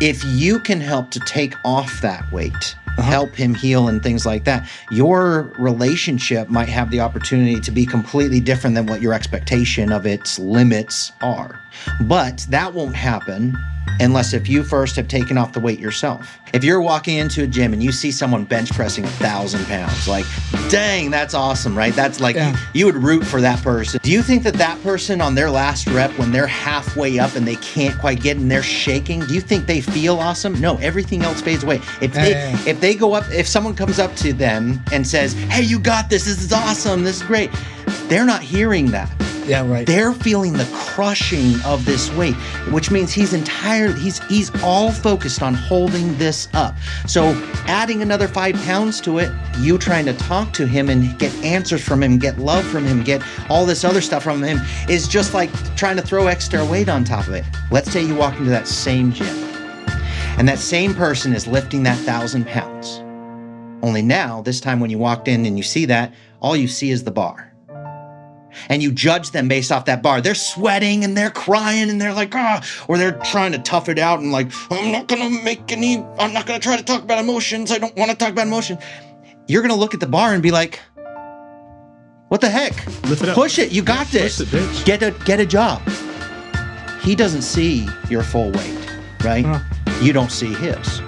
if you can help to take off that weight, help him heal and things like that, your relationship might have the opportunity to be completely different than what your expectation of its limits are. But that won't happen unless if you first have taken off the weight yourself. If you're walking into a gym and you see someone bench pressing 1,000 pounds, like, dang, that's awesome, right? That's like, you would root for that person. Do you think that that person on their last rep, when they're halfway up and they can't quite get and they're shaking, do you think they feel awesome? No, everything else fades away. If they go up, if someone comes up to them and says, hey, you got this is awesome, this is great, they're not hearing that. Yeah, right. They're feeling the crushing of this weight, which means he's all focused on holding this up. So adding another 5 pounds to it, you trying to talk to him and get answers from him, get love from him, get all this other stuff from him, is just like trying to throw extra weight on top of it. Let's say you walk into that same gym and that same person is lifting that 1,000 pounds. Only now, this time when you walked in and you see that, all you see is the bar. And you judge them based off that bar. They're sweating and they're crying and they're like, or they're trying to tough it out and like, I'm not going to try to talk about emotions. I don't want to talk about emotions. You're going to look at the bar and be like, what the heck? Lift it up. Push it. You got this. Push it, bitch. Get a job. He doesn't see your full weight, right? You don't see his.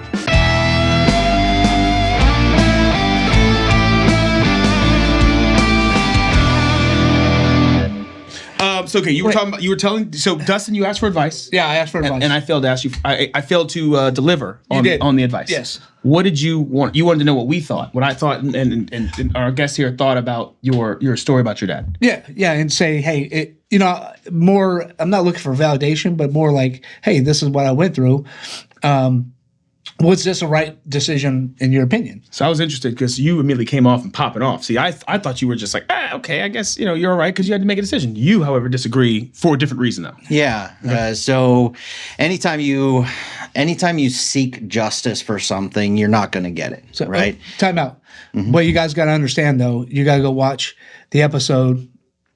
So okay, you were telling. So Dustin, you asked for advice. Yeah, I asked for advice, and I failed to ask you. I failed to deliver on the advice. Yes. What did you want? You wanted to know what we thought, what I thought, and our guest here thought about your story about your dad. Yeah, and say, hey, more. I'm not looking for validation, but more like, hey, this is what I went through. Was this a right decision in your opinion? So I was interested because you immediately came off and popping off. See, I thought you were just like, okay, I guess you're all right because you had to make a decision. You, however, disagree for a different reason, though. Yeah. So anytime you seek justice for something, you're not going to get it. So, right? Time out. Mm-hmm. What you guys got to understand, though, you got to go watch the episode.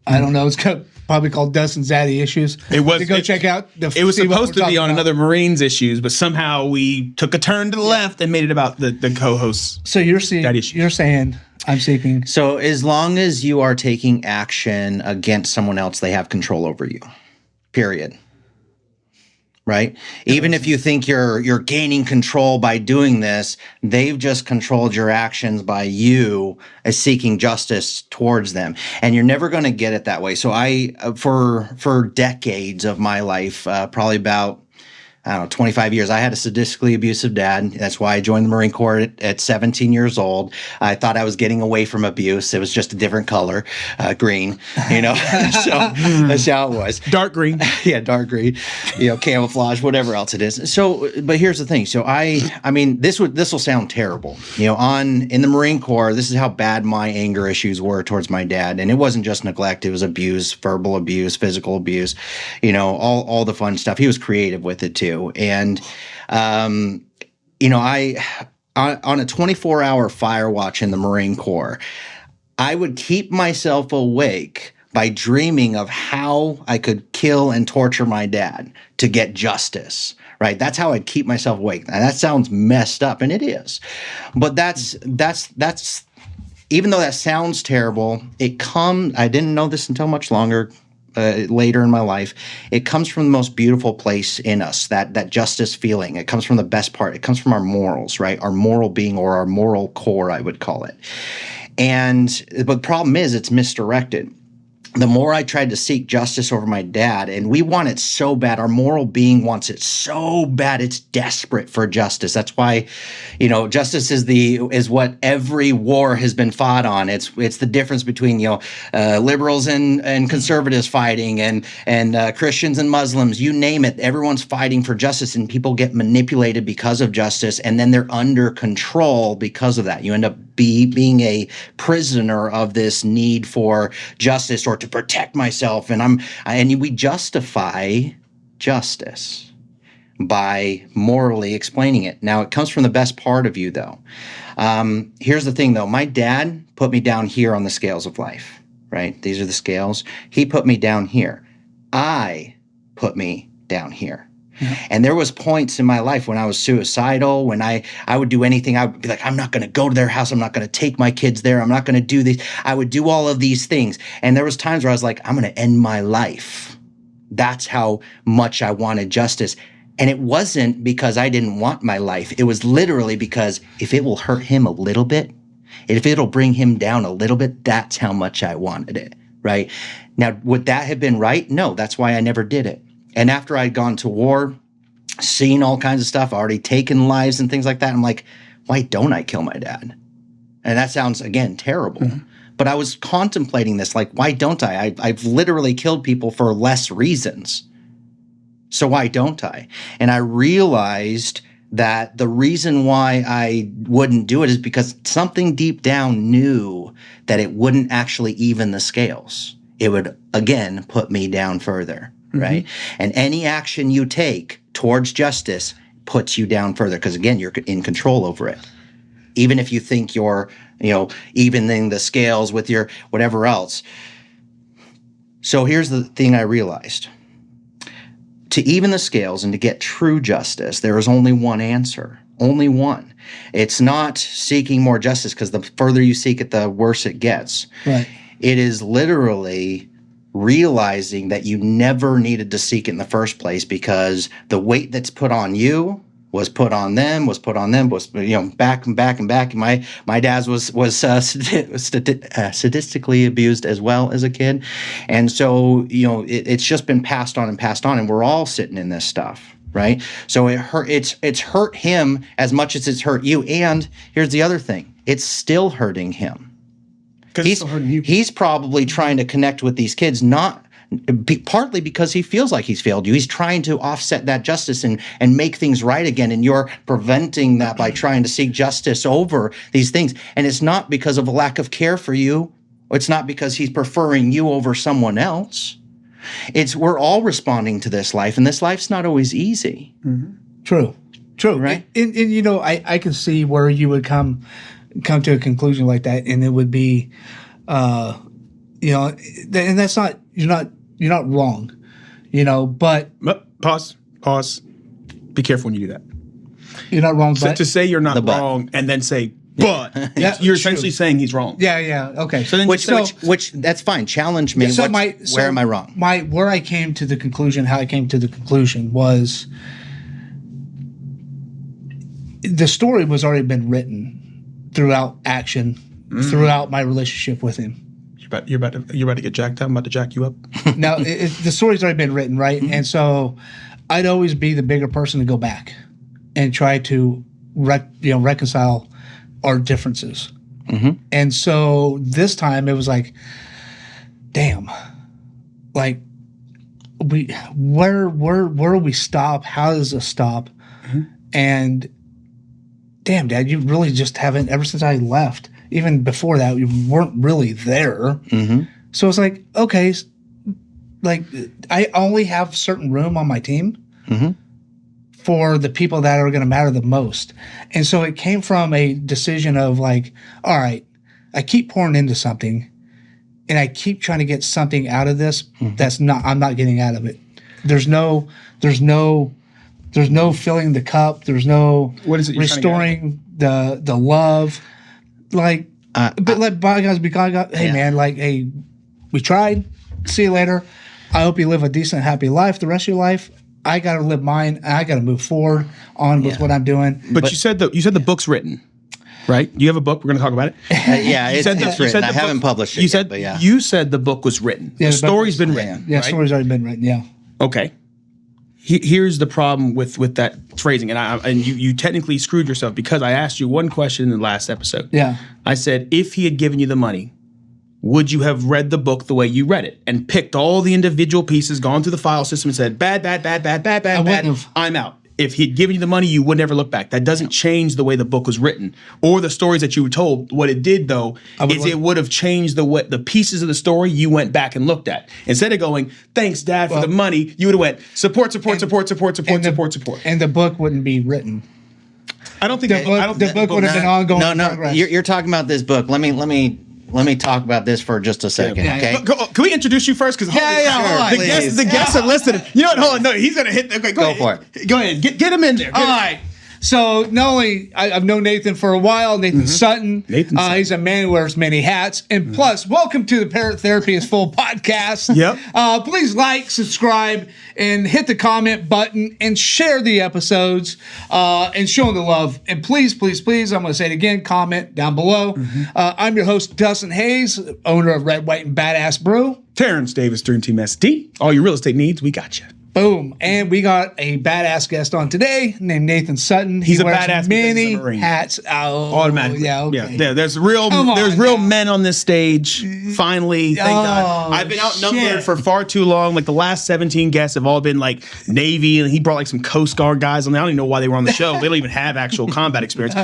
I don't know. It's probably called Dustin's Daddy Issues. It was. To go check out. It was supposed to be on another Marines Issues, but somehow we took a turn to the left and made it about the co-hosts. So you're saying I'm seeking. So as long as you are taking action against someone else, they have control over you. Period. Right? Even if you think you're gaining control by doing this, they've just controlled your actions by you as seeking justice towards them. And you're never going to get it that way. So for decades of my life, probably about 25 years. I had a sadistically abusive dad. That's why I joined the Marine Corps at 17 years old. I thought I was getting away from abuse. It was just a different color, green, So that's how it was. Dark green. Yeah, dark green, camouflage, whatever else it is. So, but here's the thing. So I mean, this will sound terrible. In the Marine Corps, this is how bad my anger issues were towards my dad. And it wasn't just neglect. It was abuse, verbal abuse, physical abuse, all the fun stuff. He was creative with it too. And, I on a 24-hour firewatch in the Marine Corps, I would keep myself awake by dreaming of how I could kill and torture my dad to get justice, right? That's how I'd keep myself awake. And that sounds messed up, and it is. But that's even though that sounds terrible, I didn't know this until much longer, later in my life. It comes from the most beautiful place in us, that justice feeling. It comes from the best part. It comes from our morals, right? Our moral being, or our moral core, I would call it. But the problem is it's misdirected. The more I tried to seek justice over my dad, and we want it so bad, our moral being wants it so bad, it's desperate for justice. That's why, justice is what every war has been fought on. It's the difference between liberals and conservatives fighting, and Christians and Muslims, you name it. Everyone's fighting for justice, and people get manipulated because of justice, and then they're under control because of that. You end up being a prisoner of this need for justice or to protect myself, and we justify justice by morally explaining it. Now, it comes from the best part of you, though. Here's the thing, though. My dad put me down here on the scales of life, right? These are the scales. He put me down here. I put me down here. And there was points in my life when I was suicidal, when I would do anything. I would be like, I'm not going to go to their house. I'm not going to take my kids there. I'm not going to do this. I would do all of these things. And there was times where I was like, I'm going to end my life. That's how much I wanted justice. And it wasn't because I didn't want my life. It was literally because if it will hurt him a little bit, if it'll bring him down a little bit, that's how much I wanted it, right? Now, would that have been right? No, that's why I never did it. And after I'd gone to war, seen all kinds of stuff, already taken lives and things like that, I'm like, why don't I kill my dad? And that sounds, again, terrible. Mm-hmm. But I was contemplating this, like, why don't I? I've literally killed people for less reasons. So why don't I? And I realized that the reason why I wouldn't do it is because something deep down knew that it wouldn't actually even the scales. It would, again, put me down further, right? And any action you take towards justice puts you down further because, again, you're in control over it. Even if you think you're, evening the scales with your whatever else. So here's the thing I realized. To even the scales and to get true justice, there is only one answer, only one. It's not seeking more justice because the further you seek it, the worse it gets. Right. It is literally realizing that you never needed to seek it in the first place because the weight that's put on you was put on them, was back and back and back. And my dad was sadistically abused as well as a kid. And so, it's just been passed on, and we're all sitting in this stuff, right? So it's hurt him as much as it's hurt you. And here's the other thing. It's still hurting him. Because it's still hurting you. He's probably trying to connect with these kids, partly because he feels like he's failed you. He's trying to offset that justice and make things right again. And you're preventing that by trying to seek justice over these things. And it's not because of a lack of care for you. It's not because he's preferring you over someone else. We're all responding to this life, and this life's not always easy. Mm-hmm. True. Right. And I can see where you would come to a conclusion like that, and it would be, and that's not, you're not wrong, but Pause. Be careful when you do that. You're not wrong, So but to say you're not wrong and then say, but you're essentially saying he's wrong. Yeah. Okay. So then which that's fine. Challenge me. So where am I wrong? Where I came to the conclusion, how I came to the conclusion was the story was already been written throughout action, throughout my relationship with him. You're about to get jacked up. I'm about to jack you up. Now, the story's already been written, right? Mm-hmm. And so I'd always be the bigger person to go back and try to reconcile our differences. Mm-hmm. And so this time it was like, damn, like where do we stop? How does this stop? Mm-hmm. And damn, Dad, you really just haven't, ever since I left, even before that, you weren't really there. Mm-hmm. So it's like, okay, like I only have certain room on my team for the people that are going to matter the most. And so it came from a decision of like, all right, I keep pouring into something and I keep trying to get something out of this I'm not getting out of it. There's no filling the cup. There's no restoring the love. Like, but let bygones be bygones. Hey, man, like, hey, we tried. See you later. I hope you live a decent, happy life the rest of your life. I got to live mine, and I got to move forward on with what I'm doing. But you said the book's written, right? You have a book. We're going to talk about it. It's written. I haven't published it yet, but yeah. You said the book was written. Yeah, the story's been written. Yeah, right? The story's already been written, yeah. Okay. Here's the problem with that phrasing, and you technically screwed yourself because I asked you one question in the last episode. Yeah. I said, if he had given you the money, would you have read the book the way you read it and picked all the individual pieces, gone through the file system and said, bad, I'm out. If he'd given you the money, you would never look back. That doesn't change the way the book was written or the stories that you were told. What it did, though, it would have changed the pieces of the story you went back and looked at. Instead of going, thanks, Dad, for the money, you would have went, support. And the book wouldn't be written. I don't think the book would have been ongoing. No, you're talking about this book. Let me let me talk about this for just a second, okay? Can we introduce you first? Because the guests are listening. You know what? Hold on. No, he's gonna hit. Okay, go for it. Go ahead. Get him in there. All right. So not only I've known Nathan for a while, Nathan Sutton. He's a man who wears many hats. And plus, welcome to the Parent Therapy is Full podcast. Yep. Please like, subscribe, and hit the comment button and share the episodes and show them the love. And please, please, please, I'm going to say it again, comment down below. I'm your host, Dustin Hayes, owner of Red, White, and Badass Brew. Terrence Davis, Dream Team ST. All your real estate needs, we got you. Boom. And we got a badass guest on today named Nathan Sutton. He's a wears badass many hats. Oh, automatically. Yeah, okay. Yeah, there's real men on this stage. Finally, thank God. I've been outnumbered for far too long. Like the last 17 guests have all been like Navy, and he brought like some Coast Guard guys on there. I don't even know why they were on the show. They don't even have actual combat experience.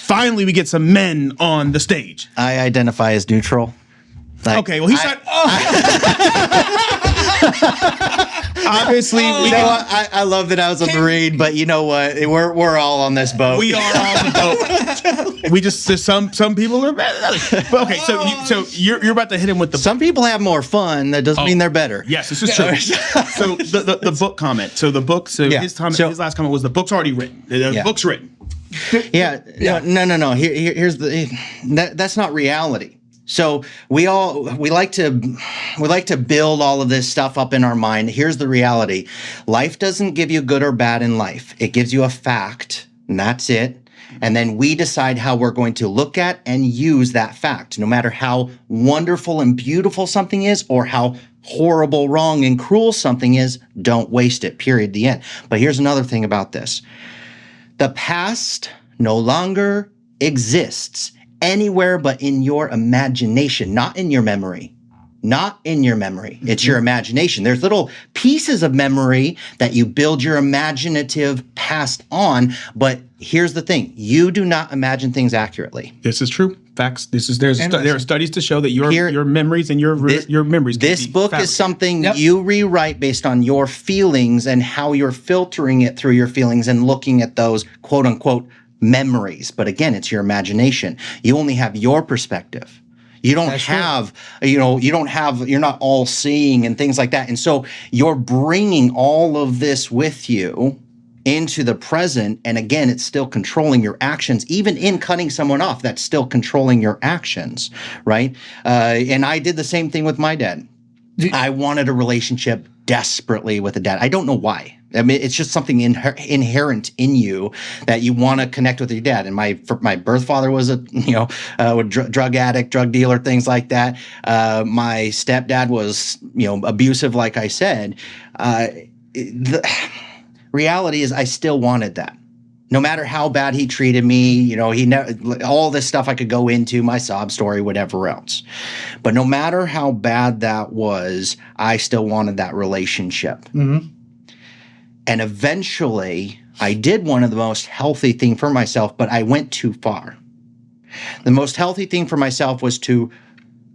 Finally, we get some men on the stage. I identify as neutral. Okay, well, he's not. Obviously, you know what? I love that I was a Marine, but you know what? We're all on this boat. We are on the boat. We just some people are better. But okay, so you're about to hit him with the. Some people have more fun. That doesn't mean they're better. Yes, this is true. So the book comment. So the book. So his last comment was the book's already written. The book's written. Yeah. No. Here's that's not reality. So we like to build all of this stuff up in our mind. Here's the reality. Life doesn't give you good or bad in life. It gives you a fact, and that's it. And then we decide how we're going to look at and use that fact, no matter how wonderful and beautiful something is or how horrible, wrong, and cruel something is. Don't waste it, period, the end. But here's another thing about this. The past no longer exists anywhere but in your imagination, not in your memory. Not in your memory. It's your imagination. There's little pieces of memory that you build your imaginative past on, but here's the thing. You do not imagine things accurately. This is true. Facts. There are studies to show that your memories and your memories. This book is something you rewrite based on your feelings and how you're filtering it through your feelings and looking at those quote unquote memories. But again, it's your imagination. You only have your perspective. You don't have, you're not all seeing and things like that. And so you're bringing all of this with you into the present. And again, it's still controlling your actions. Even in cutting someone off, that's still controlling your actions, right? And I did the same thing with my dad. I wanted a relationship desperately with a dad. I don't know why. I mean, it's just something inherent in you that you want to connect with your dad. And my birth father was a drug addict, drug dealer, things like that. My stepdad was abusive, like I said. The reality is, I still wanted that. No matter how bad he treated me, he never, all this stuff I could go into, my sob story, whatever else. But no matter how bad that was, I still wanted that relationship. Mm-hmm. And eventually, I did one of the most healthy thing for myself, but I went too far. The most healthy thing for myself was to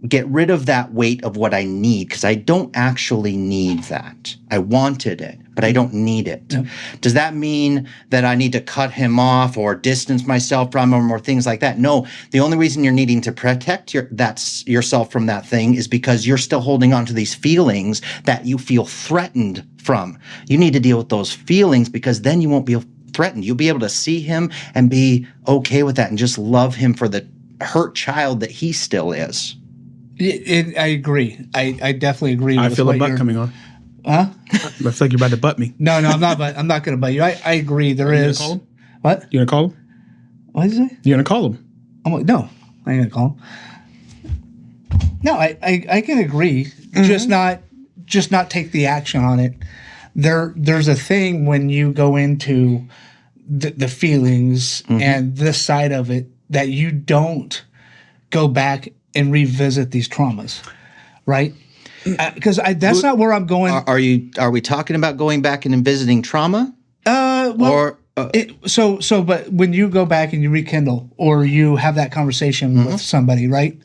get rid of that weight of what I need, because I don't actually need that. I wanted it, but I don't need it. Yep. Does that mean that I need to cut him off or distance myself from him or things like that? No. The only reason you're needing to protect yourself from that thing is because you're still holding on to these feelings that you feel threatened from. You need to deal with those feelings, because then you won't be threatened. You'll be able to see him and be okay with that and just love him for the hurt child that he still is. I agree. I definitely agree. I feel a butt coming on. Huh? I feel like you're about to butt me. No, I'm not. I'm not going to butt you. I agree. There is. Gonna call him? What? You gonna call him? What is it? You gonna call him? I'm like, no, I ain't gonna call him. No, I can agree. Mm-hmm. Just not take the action on it. There's a thing when you go into the feelings and this side of it that you don't go back and revisit these traumas, right? Because that's not where I'm going. Are we talking about going back and visiting trauma? But when you go back and you rekindle or you have that conversation with somebody, right?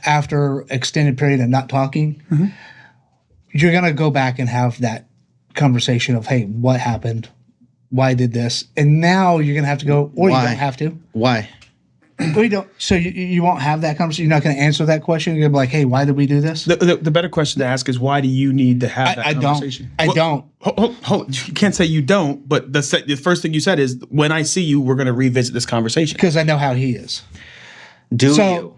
After extended period of not talking, you're gonna go back and have that conversation of, hey, what happened? Why did this? And now you're gonna have to go, or you don't have to. Why? We don't. So you won't have that conversation. You're not going to answer that question. You're going to be like, "Hey, why did we do this?" The better question to ask is, why do you need to have that conversation? I don't. Hold. You can't say you don't. But the first thing you said is, when I see you, we're going to revisit this conversation because I know how he is. Do you?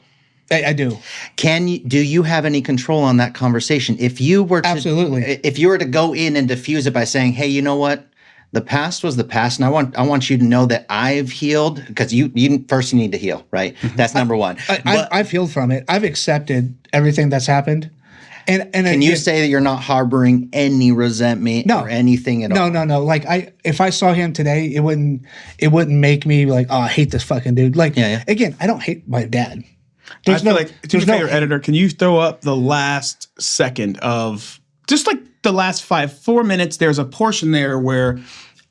I do. Do you have any control on that conversation? If you were to, absolutely, if you were to go in and diffuse it by saying, "Hey, you know what? The past was the past, and I want you to know that I've healed," because you first need to heal, right? That's number one. I've healed from it. I've accepted everything that's happened. And can you say that you're not harboring any resentment or anything at all? No. Like if I saw him today, it wouldn't make me like, oh, I hate this fucking dude. Like again, I don't hate my dad. I feel like, to be fair, editor, can you throw up the last second of just like the last 4 minutes? There's a portion there where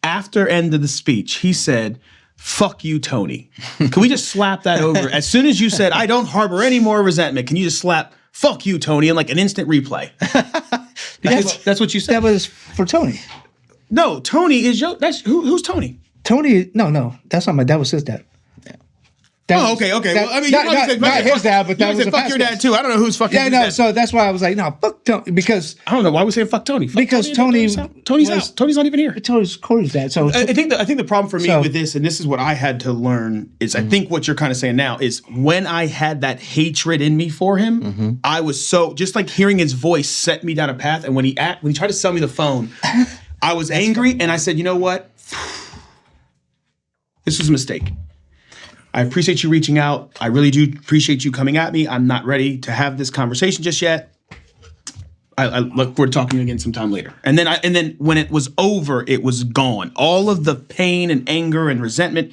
after end of the speech, he said, "Fuck you, Tony." Can we just slap that over? As soon as you said, "I don't harbor any more resentment," can you just slap "Fuck you, Tony" in like an instant replay? That's what you said. That was for Tony. No, Tony is your. Who's Tony? Tony. No, that's not my dad. Was his dad. Okay. Well, I mean, not his dad, but that was fuck your dad too. I don't know who's fucking. Yeah, no. Dad. So that's why I was like, no, fuck Tony, because I don't know why we saying fuck Tony. Because Tony's out. Tony's not even here. Tony's Corey's dad. So I think the problem for me with this, and this is what I had to learn, is I think what you're kind of saying now is when I had that hatred in me for him, I was so just like hearing his voice set me down a path, and when he tried to sell me the phone, I was angry, and I said, you know what, this was a mistake. I appreciate you reaching out. I really do appreciate you coming at me. I'm not ready to have this conversation just yet. I look forward to talking to you again sometime later. And then when it was over, it was gone. All of the pain and anger and resentment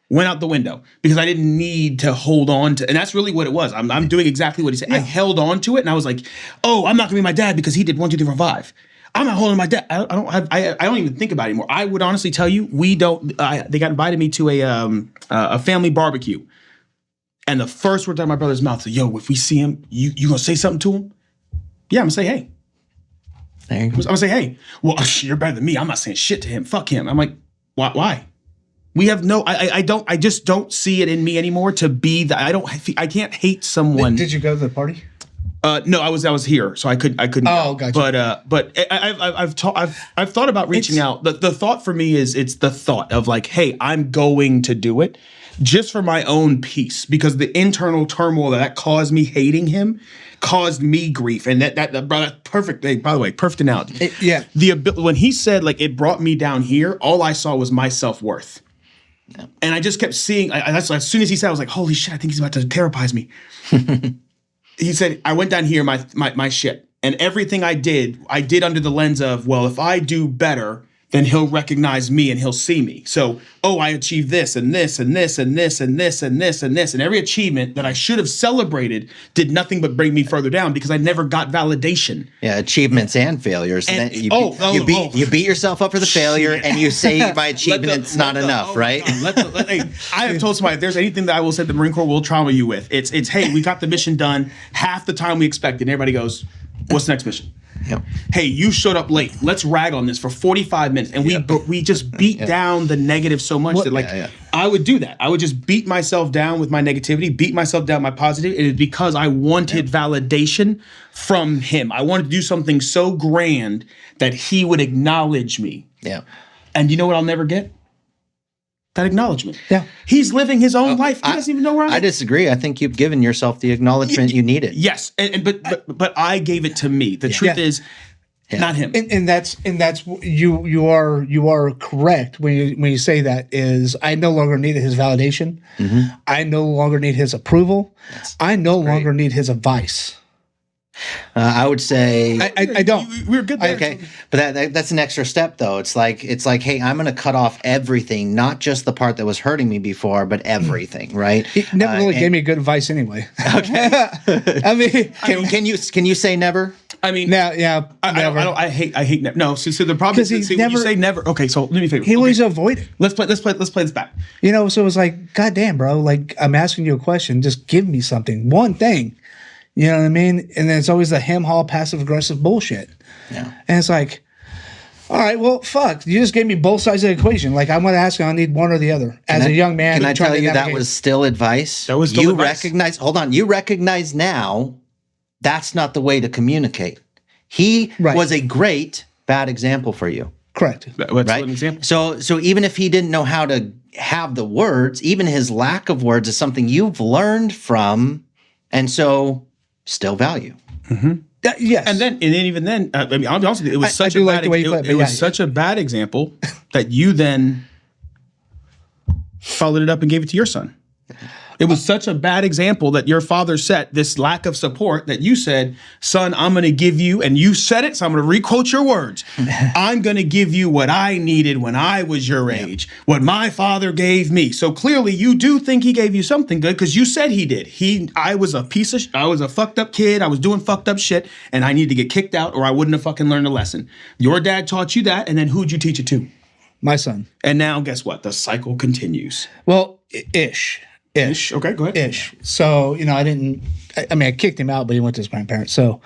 went out the window because I didn't need to hold on to. And that's really what it was. I'm doing exactly what he said. Yeah. I held on to it, and I was like, "Oh, I'm not gonna be my dad because he did 1, 2, 3, 4, 5. I'm not holding my dad. I don't even think about it anymore." I would honestly tell you, we don't. They got invited me to a family barbecue, and the first word out of my brother's mouth is, "Yo, if we see him, you gonna say something to him?" Yeah, I'm gonna say, "Hey." I'm gonna say, "Hey." "Well, you're better than me. I'm not saying shit to him. Fuck him." I'm like, "Why?" We have no. I just don't see it in me anymore to be that. I can't hate someone. Did you go to the party? No, I was here, so I couldn't. Oh, gotcha. But I've thought about reaching out. The thought for me is it's the thought of like, hey, I'm going to do it just for my own peace, because the internal turmoil that caused me hating him caused me grief, and that perfect. By the way, perfect analogy. When he said like it brought me down here, all I saw was my self-worth. Yeah. And I just kept seeing. That's as soon as he said, I was like, holy shit! I think he's about to therapize me. He said, I went down here, my shit. And everything I did under the lens of, well, if I do better, then he'll recognize me and he'll see me. So, I achieved this and this and this and this and this and this and this. And every achievement that I should have celebrated did nothing but bring me further down because I never got validation. Yeah, achievements and failures. And then you beat yourself up for the failure and you say my achievement's not enough, right? I have told somebody, if there's anything that I will say the Marine Corps will trauma you with, it's hey, we got the mission done half the time we expected. And everybody goes, what's the next mission? Yep. Hey, you showed up late. Let's rag on this for 45 minutes. And we just beat down the negative so much that I would do that. I would just beat myself down with my negativity, beat myself down with my positivity. And it's because I wanted validation from him. I wanted to do something so grand that he would acknowledge me. Yeah. And you know what I'll never get? That acknowledgement. Yeah. He's living his own life. He doesn't even know where I am. I disagree. I think you've given yourself the acknowledgement you needed. Yes. But I gave it to me. The truth is not him. And that's you are correct when you say that. Is I no longer needed his validation. Mm-hmm. I no longer need his approval. I no longer need his advice. I would say I don't. We're good there. Okay, but that's an extra step, though. It's like, hey, I'm going to cut off everything, not just the part that was hurting me before, but everything, right? He never really gave me good advice anyway. Okay. I mean, can you say never? I mean, never. I hate never. No, so the problem is when you say never. Okay, so let me figure. He always avoid it. Let's play this back. So it was like, goddamn, bro. Like, I'm asking you a question. Just give me something, one thing. You know what I mean? And then it's always the hem-haw, passive-aggressive bullshit. Yeah. And it's like, All right, well, fuck. You just gave me both sides of the equation. Like, I'm going to ask you, I need one or the other. As a young man, can I tell you that navigate. was still advice? That was still you advice. recognize. Hold on, you recognize now that's not the way to communicate. He was a great bad example for you. Correct. What's an example? So even if he didn't know how to have the words, even his lack of words is something you've learned from, and so still value. Yes. And then even then, I mean, I'll be honest with you, it was such a bad it was such a bad example that you then followed it up and gave it to your son. It was such a bad example that your father set, this lack of support, that you said, son, I'm going to give you, and you said it, so I'm going to requote your words. I'm going to give you what I needed when I was your age, what my father gave me. So clearly you do think he gave you something good because you said he did. I was a fucked up kid. I was doing fucked up shit, and I needed to get kicked out or I wouldn't have fucking learned a lesson. Your dad taught you that, and then who'd you teach it to? My son. And now guess what? The cycle continues. Well, ish. Okay, go ahead. Ish. So, I kicked him out, but he went to his grandparents. So,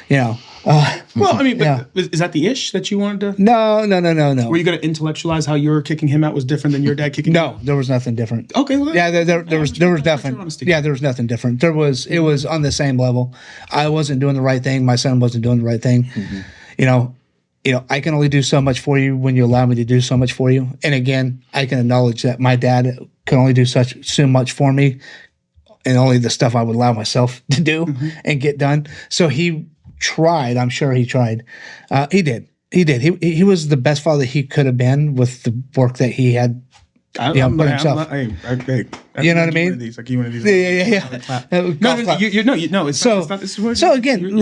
well, I mean, but is that the ish that you wanted to? No. Were you going to intellectualize how your kicking him out was different than your dad kicking him out? No, there was nothing different. Okay. Well, there was nothing. Yeah, there was nothing different. It was on the same level. I wasn't doing the right thing. My son wasn't doing the right thing. I can only do so much for you when you allow me to do so much for you. And again, I can acknowledge that my dad could only do so much for me, and only the stuff I would allow myself to do and get done. So he tried. I'm sure he tried. He did. He was the best father he could have been with the work that he had. You know what I mean? Like one of these. Yeah. No. It's so not, so again,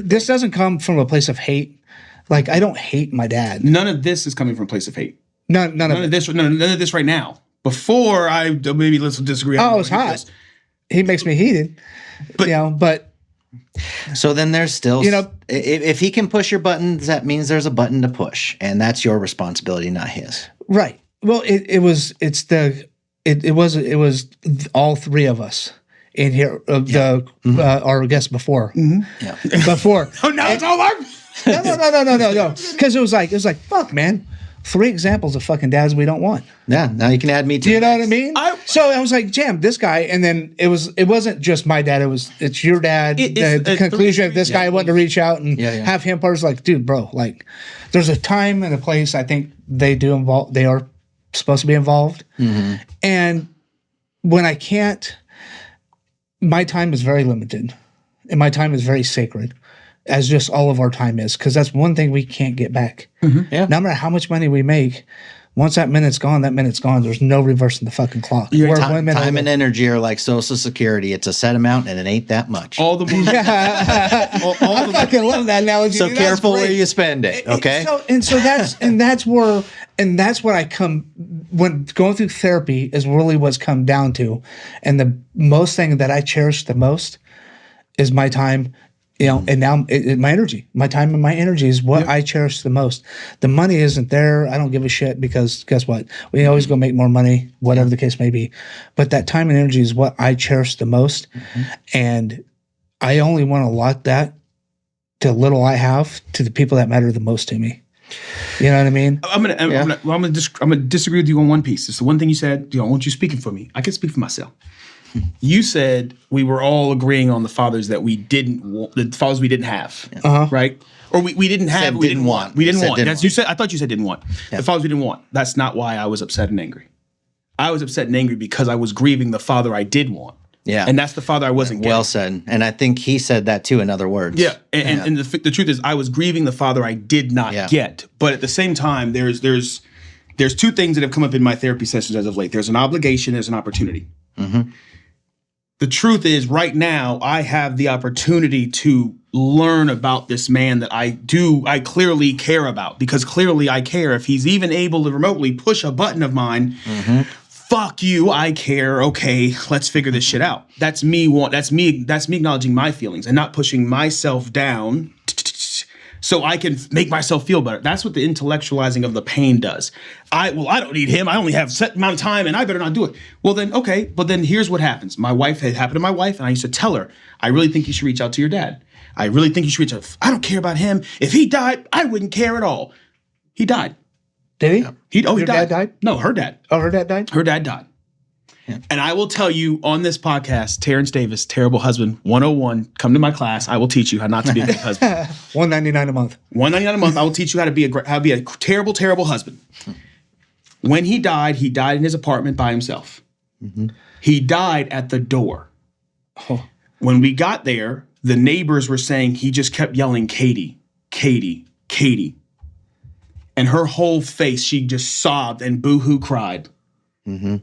this doesn't come from a place of hate. Like, I don't hate my dad. None of this is coming from a place of hate. None of this right now. Before maybe let's disagree. Oh, it's hot. He makes me heated. But so then there's still, if he can push your buttons, that means there's a button to push, and that's your responsibility, not his. Right. Well, it was all three of us in here. Our guests before. Yeah. Before. Oh, now it's all our. No. Because it was like, fuck, man. 3 examples of fucking dads we don't want. Yeah, now you can add me too. You know what I mean? So I was like, jam, this guy, and then it wasn't just my dad. It's your dad. The conclusion of this guy wanted to reach out and have him part. Like, dude, bro, like, there's a time and a place. I think they are supposed to be involved, and when I can't, my time is very limited, and my time is very sacred. As just all of our time is, because that's one thing we can't get back. No matter how much money we make, once that minute's gone, that minute's gone. There's no reversing the fucking clock. Time and energy are like Social Security. It's a set amount, and it ain't that much. All the I fucking love that analogy. So careful where you spend it. Okay. That's what I come when going through therapy is really what's come down to, and the most thing that I cherish the most is my time. And now my energy, my time and my energy is what I cherish the most. The money isn't there. I don't give a shit because guess what? We always go make more money, whatever the case may be. But that time and energy is what I cherish the most. And I only want to allot that to little I have to the people that matter the most to me. You know what I mean? I'm gonna disagree with you on one piece. It's the one thing you said. I want you speaking for me. I can speak for myself. You said we were all agreeing on the fathers that we didn't want, the fathers we didn't have, right? Or we didn't have, we didn't want. We didn't want. That's you said. I thought you said didn't want. The fathers we didn't want. That's not why I was upset and angry. I was upset and angry because I was grieving the father I did want. Yeah, and that's the father I wasn't getting. Well said. And I think he said that too in other words. Yeah, and the truth is, I was grieving the father I did not get. But at the same time, there's 2 things that have come up in my therapy sessions as of late. There's an obligation. There's an opportunity. The truth is, right now, I have the opportunity to learn about this man that I clearly care about, because clearly I care. If he's even able to remotely push a button of mine, fuck you, I care. Okay, let's figure this shit out. That's me acknowledging my feelings and not pushing myself down so I can make myself feel better. That's what the intellectualizing of the pain does. I don't need him. I only have a set amount of time and I better not do it. Well then, okay, but then here's what happens. It happened to my wife, and I used to tell her, I really think you should reach out to your dad. I really think you should reach out. I don't care about him. If he died, I wouldn't care at all. He died. Did he? He Your died. dad died? No, her dad. Oh, her dad died? Her dad died. Yeah. And I will tell you on this podcast, Terrence Davis, Terrible Husband 101, come to my class. I will teach you how not to be a good husband. $199 a month. $199 a month. I will teach you how to be a terrible, terrible husband. When he died in his apartment by himself. Mm-hmm. He died at the door. Oh. When we got there, the neighbors were saying he just kept yelling, Katie, Katie, Katie. And her whole face, she just sobbed and boo-hoo cried. Mm-hmm.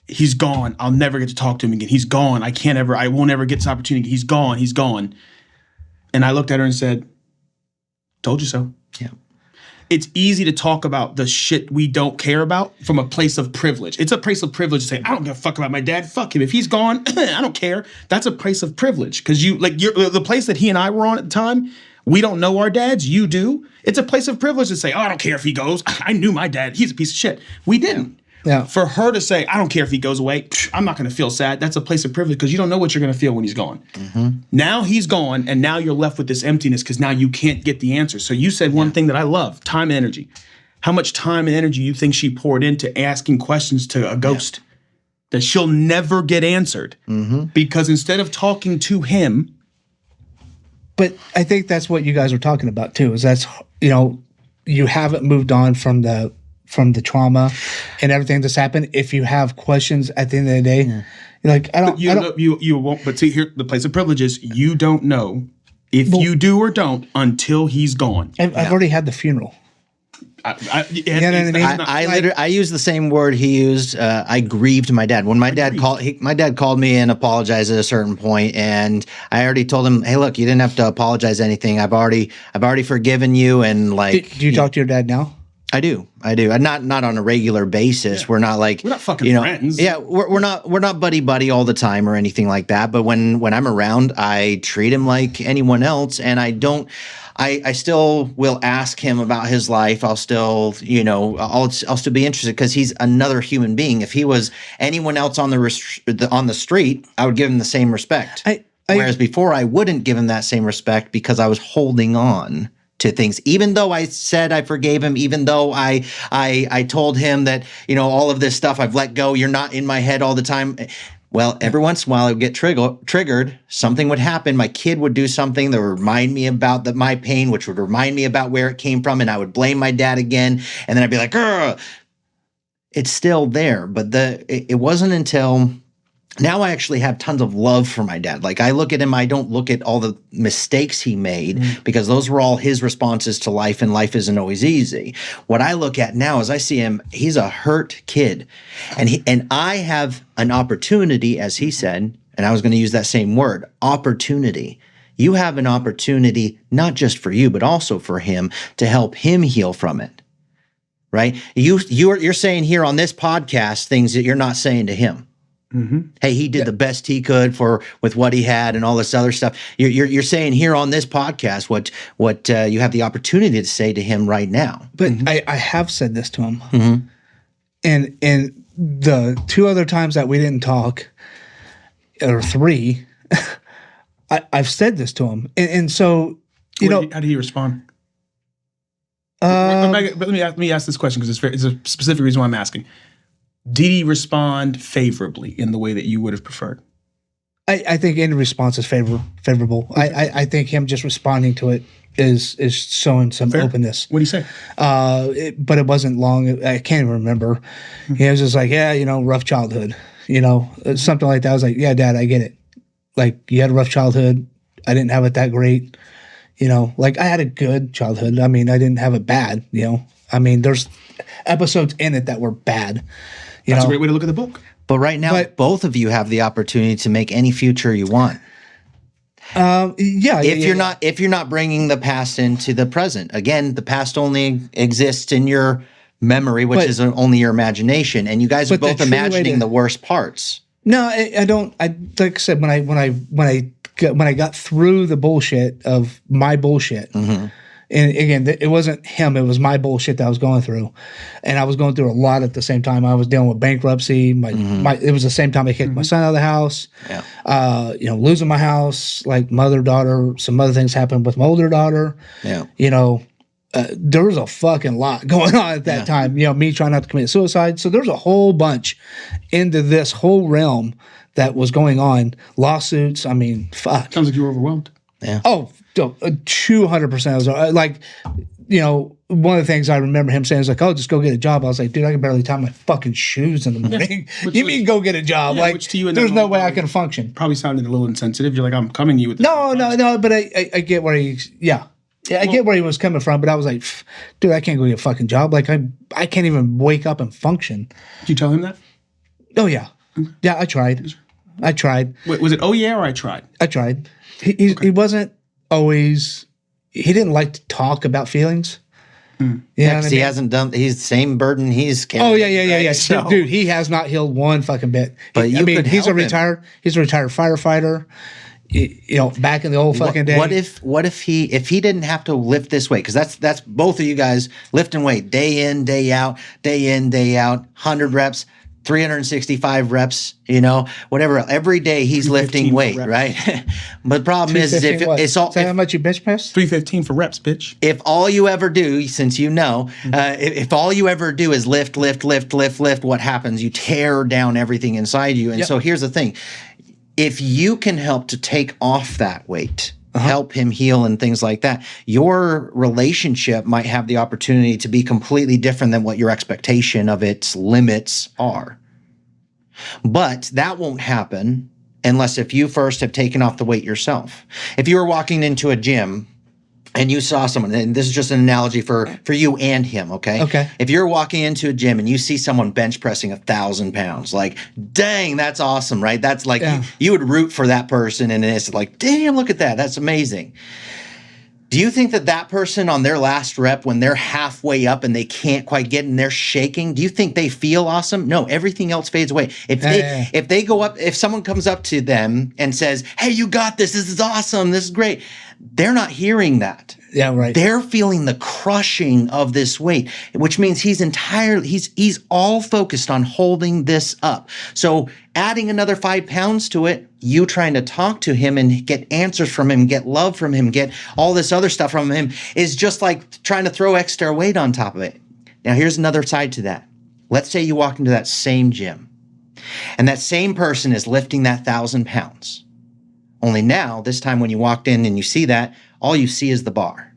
He's gone. I'll never get to talk to him again. He's gone. I won't ever get this opportunity. He's gone. He's gone. And I looked at her and said, told you so. Yeah. It's easy to talk about the shit we don't care about from a place of privilege. It's a place of privilege to say, I don't give a fuck about my dad. Fuck him. If he's gone, I don't care. That's a place of privilege. Because the place that he and I were on at the time, we don't know our dads. You do. It's a place of privilege to say, oh, I don't care if he goes. I knew my dad. He's a piece of shit. We didn't. Yeah. For her to say, I don't care if he goes away, I'm not going to feel sad. That's a place of privilege because you don't know what you're going to feel when he's gone. Mm-hmm. Now he's gone, and now you're left with this emptiness because now you can't get the answer. So you said one thing that I love, time and energy. How much time and energy you think she poured into asking questions to a ghost that she'll never get answered because instead of talking to him. But I think that's what you guys were talking about too, is that's, you haven't moved on from the trauma and everything that's happened. If you have questions at the end of the day, you're like, you won't. But see here, the place of privilege is you don't know if you do or don't until he's gone. I've already had the funeral. I use the same word he used. I grieved my dad. When my dad called me and apologized at a certain point, and I already told him, "Hey, look, you didn't have to apologize anything. I've already forgiven you." And like, do you talk to your dad now? I do. Not on a regular basis. Yeah. We're not fucking friends. Yeah, we're not buddy all the time or anything like that. But when I'm around, I treat him like anyone else, and I still will ask him about his life. I'll still, I'll still be interested because he's another human being. If he was anyone else on the street, I would give him the same respect. Whereas before, I wouldn't give him that same respect because I was holding on to things, even though I said I forgave him, even though I told him that, all of this stuff I've let go, you're not in my head all the time. Well, every once in a while I would get triggered, something would happen, my kid would do something that would remind me about my pain, which would remind me about where it came from, and I would blame my dad again, and then I'd be like, Ugh! It's still there, but it wasn't until now I actually have tons of love for my dad. Like I look at him, I don't look at all the mistakes he made because those were all his responses to life, and life isn't always easy. What I look at now is I see him, he's a hurt kid, and I have an opportunity, as he said, and I was going to use that same word, opportunity. You have an opportunity, not just for you, but also for him to help him heal from it, right? You're saying here on this podcast things that you're not saying to him. Mm-hmm. Hey, he did the best he could with what he had and all this other stuff. You're saying here on this podcast what you have the opportunity to say to him right now. But I have said this to him, and the two other times that we didn't talk, or three, I've said this to him, and so how did he respond? But let me ask this question because it's a specific reason why I'm asking. Did he respond favorably in the way that you would have preferred? I think any response is favorable. I think him just responding to it is showing some openness. What do you say? But it wasn't long. I can't even remember. He was just like, rough childhood. Something like that. I was like, yeah, Dad, I get it. Like, you had a rough childhood. I didn't have it that great. Like I had a good childhood. I mean, I didn't have it bad. I mean, there's episodes in it that were bad. That's a great way to look at the book. But right now, both of you have the opportunity to make any future you want. If you're not bringing the past into the present. Again, the past only exists in your memory, which is only your imagination, and you guys are both imagining the worst parts. No, I don't. Like I said, when I got through the bullshit of my bullshit. Mm-hmm. And again, it wasn't him. It was my bullshit that I was going through. And I was going through a lot at the same time. I was dealing with bankruptcy. It was the same time I kicked my son out of the house. Yeah. Losing my house, like mother, daughter. Some other things happened with my older daughter. Yeah. there was a fucking lot going on at that time. You know, me trying not to commit suicide. So there's a whole bunch into this whole realm that was going on. Lawsuits. I mean, fuck. Sounds like you were overwhelmed. Yeah. Oh, 200%. I was like, you know, one of the things I remember him saying is like, "Oh, just go get a job." I was like, "Dude, I can barely tie my fucking shoes in the morning. You mean go get a job? Like, which to you there's no way I can function." Probably sounded a little insensitive. You're like, "I'm coming to you with this." No. But I get where he's I get where he was coming from. But I was like, "Dude, I can't go get a fucking job. Like, I can't even wake up and function." Did you tell him that? Oh yeah, yeah. I tried. Wait, was it? Oh yeah, or I tried. I tried. He wasn't always. He didn't like to talk about feelings. Yeah, because he hasn't done. He's the same burden he's carrying. Oh yeah. So, Dude, he has not healed one fucking bit. But you could he's a help him. retired firefighter. You know, back in the old fucking day. What if he didn't have to lift this weight? Because that's both of you guys lifting weight day in, day out, 100 reps, 365 reps, you know, whatever. Every day he's lifting weight, right? But the problem is if it's all. Is that how much you bench press? 315 for reps, bitch. If all you ever do, since you know, if all you ever do is lift, what happens? You tear down everything inside you. And so here's the thing. If you can help to take off that weight, help him heal and things like that, your relationship might have the opportunity to be completely different than what your expectation of its limits are. But that won't happen unless if you first have taken off the weight yourself. If you were walking into a gym and you saw someone, and this is just an analogy for you and him, okay? Okay. If you're walking into a gym and you see someone bench pressing 1,000 pounds, like, dang, that's awesome, right? That's like, you would root for that person, and it's like, damn, look at that. That's amazing. Do you think that person on their last rep, when they're halfway up and they can't quite get and they're shaking, do you think they feel awesome? No, everything else fades away. If they go up, if someone comes up to them and says, "Hey, you got this. This is awesome. This is great." They're not hearing that. Yeah, right. They're feeling the crushing of this weight, which means he's all focused on holding this up. So adding another 5 pounds to it, you trying to talk to him and get answers from him, get love from him, get all this other stuff from him, is just like trying to throw extra weight on top of it. Now, here's another side to that. Let's say you walk into that same gym and that same person is lifting that 1,000 pounds. Only now, this time when you walked in and you see that, all you see is the bar.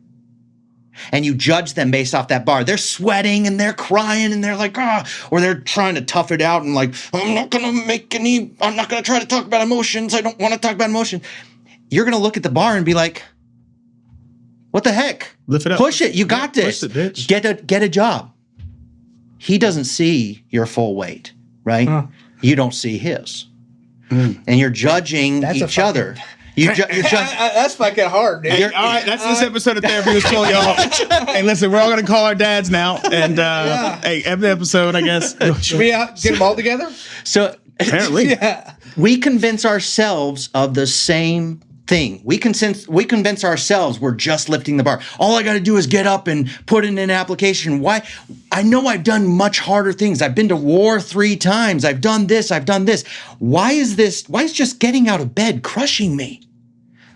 And you judge them based off that bar. They're sweating and they're crying and they're like, or they're trying to tough it out and like, I'm not going to try to talk about emotions. I don't want to talk about emotions. You're going to look at the bar and be like, what the heck? Lift it up. Push it. You got this. Push it, bitch. Get a job. He doesn't see your full weight, right? You don't see his. And you're judging each other. That's fucking hard, dude. All right, that's this episode of Therapy with Chill, y'all. Hey, listen, we're all going to call our dads now. And, hey, every episode, I guess. Should we get them all together? So, apparently. We convince ourselves of the same thing. We convince ourselves we're just lifting the bar. All I got to do is get up and put in an application. Why? I know I've done much harder things. I've been to war 3 times. I've done this. Why is just getting out of bed crushing me?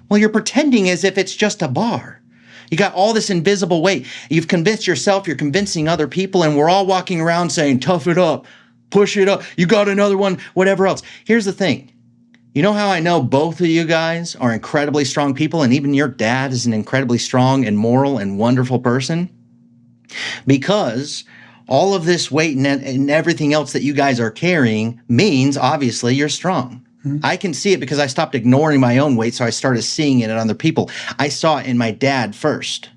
Well, you're pretending as if it's just a bar. You got all this invisible weight. You've convinced yourself, you're convincing other people, and we're all walking around saying, tough it up, push it up, you got another one, whatever else. Here's the thing. You know how I know both of you guys are incredibly strong people, and even your dad is an incredibly strong and moral and wonderful person? Because all of this weight and everything else that you guys are carrying means, obviously, you're strong. I can see it because I stopped ignoring my own weight, so I started seeing it in other people. I saw it in my dad first.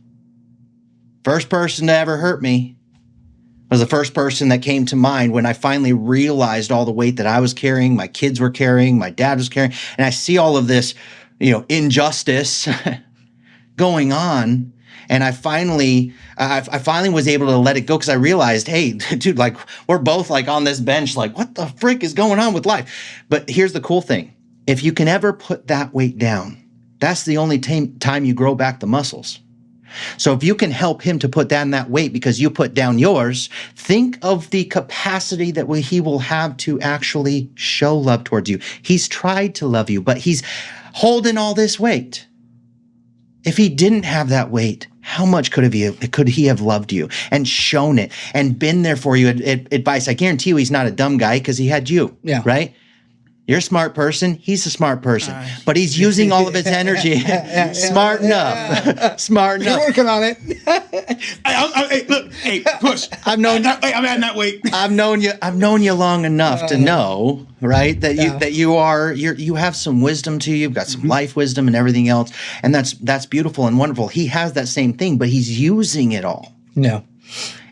First person to ever hurt me was the first person that came to mind when I finally realized all the weight that I was carrying, my kids were carrying, my dad was carrying, and I see all of this, injustice going on. And I finally was able to let it go because I realized, hey, dude, like we're both like on this bench, like what the frick is going on with life? But here's the cool thing. If you can ever put that weight down, that's the only time you grow back the muscles. So if you can help him to put down that weight because you put down yours, think of the capacity that he will have to actually show love towards you. He's tried to love you, but he's holding all this weight. If he didn't have that weight, how much could he have loved you and shown it and been there for you? Advice. I guarantee you, he's not a dumb guy because he had you. Yeah. Right. You're a smart person. He's a smart person, but he's using all of his energy. Smart enough. Smart enough. You're working on it. Hey, push. I'm at that weight. I've known you long enough to know, right? That you have some wisdom to you. You've got some life wisdom and everything else, and that's beautiful and wonderful. He has that same thing, but he's using it all. No.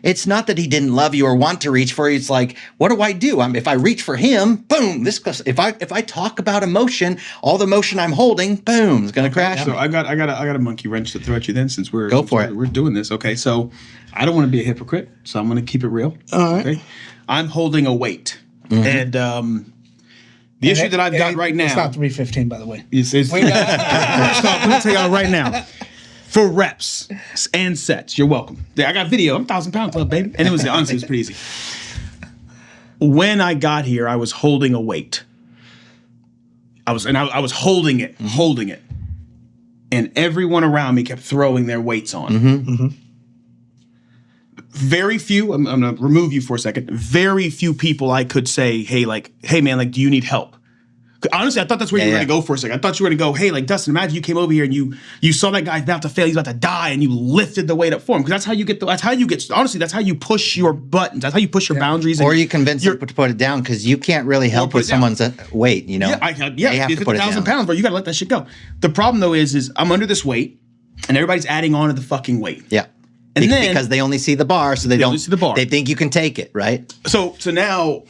It's not that he didn't love you or want to reach for you. It's like, what do I do? If I reach for him, boom, this goes. If I talk about emotion, all the emotion I'm holding, boom, it's gonna crash. So I got a monkey wrench to throw at you then, since we're doing this. Okay, so I don't want to be a hypocrite, so I'm gonna keep it real. All right. Okay, I'm holding a weight, and the issue that I've got right now. It's not 315, by the way. It's first off, let me tell y'all right now. For reps and sets, you're welcome. I got video. I'm 1,000 pound club, baby. And honestly, it was pretty easy. When I got here, I was holding a weight. I was holding it. And everyone around me kept throwing their weights on. Very few, I'm gonna remove you for a second. Very few people I could say, hey man, like, do you need help? Honestly, I thought that's where you were going to go for a second. I thought you were going to go, hey, like, Dustin, imagine you came over here and you saw that guy about to fail, he's about to die, and you lifted the weight up for him. Because that's how you get, honestly, that's how you push your buttons. That's how you push your boundaries. Or you convince them to put it down, because you can't really help with someone's weight, you know? They have to put it down. 1,000 pounds, bro, you got to let that shit go. The problem, though, is I'm under this weight, and everybody's adding on to the fucking weight. Yeah. And then, because they only see the bar, so they don't see the bar. They think you can take it, right? So now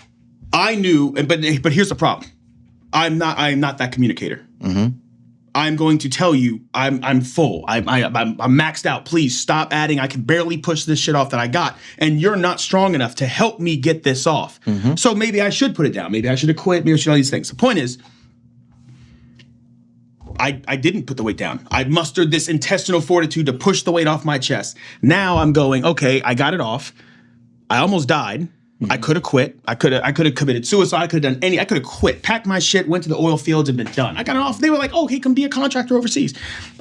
I knew, but here's the problem. I'm not that communicator. I'm going to tell you I'm full. I'm maxed out. Please stop adding. I can barely push this shit off that I got, and you're not strong enough to help me get this off. So maybe I should put it down. Maybe I should have quit. Maybe I should all these things. The point is, I didn't put the weight down. I mustered this intestinal fortitude to push the weight off my chest. Now I'm going, okay, I got it off. I almost died. I could have quit. I could have committed suicide. I could have done I could have quit, packed my shit, went to the oil fields, and been done. I got it off. They were like, oh, hey, come be a contractor overseas.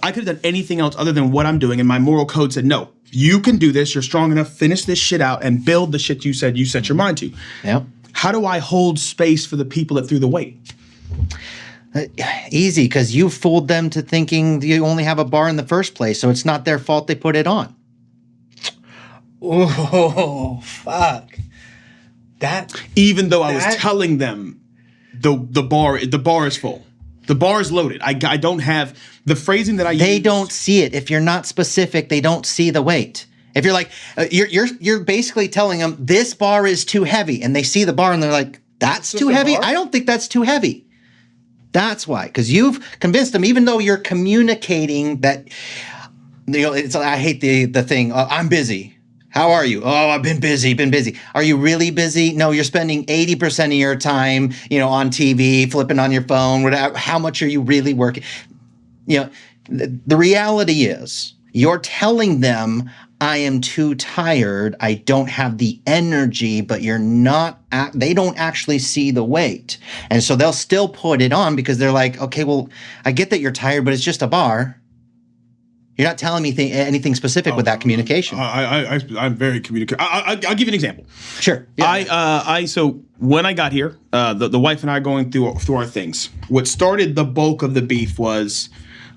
I could have done anything else other than what I'm doing, and my moral code said, no, you can do this. You're strong enough. Finish this shit out and build the shit you said you set your mind to. Yep. How do I hold space for the people that threw the weight? Easy, because you fooled them to thinking you only have a bar in the first place, so it's not their fault they put it on. Oh, fuck. Even though I was telling them the bar is full. The bar is loaded. I don't have the phrasing that I use. They don't see it. If you're not specific, they don't see the weight. If you're like, you're basically telling them this bar is too heavy, and they see the bar and they're like, that's too heavy? I don't think that's too heavy. That's why, because you've convinced them, even though you're communicating that, I hate the thing, I'm busy. How are you? Oh, I've been busy. Are you really busy? No, you're spending 80% of your time, on TV, flipping on your phone, whatever. How much are you really working? The reality is you're telling them, I am too tired. I don't have the energy, but they don't actually see the weight. And so they'll still put it on because they're like, okay, well, I get that you're tired, but it's just a bar. You're not telling me anything specific with that communication. I'm very communicative. I'll give you an example. Sure. Yeah. So when I got here, the wife and I are going through our things. What started the bulk of the beef was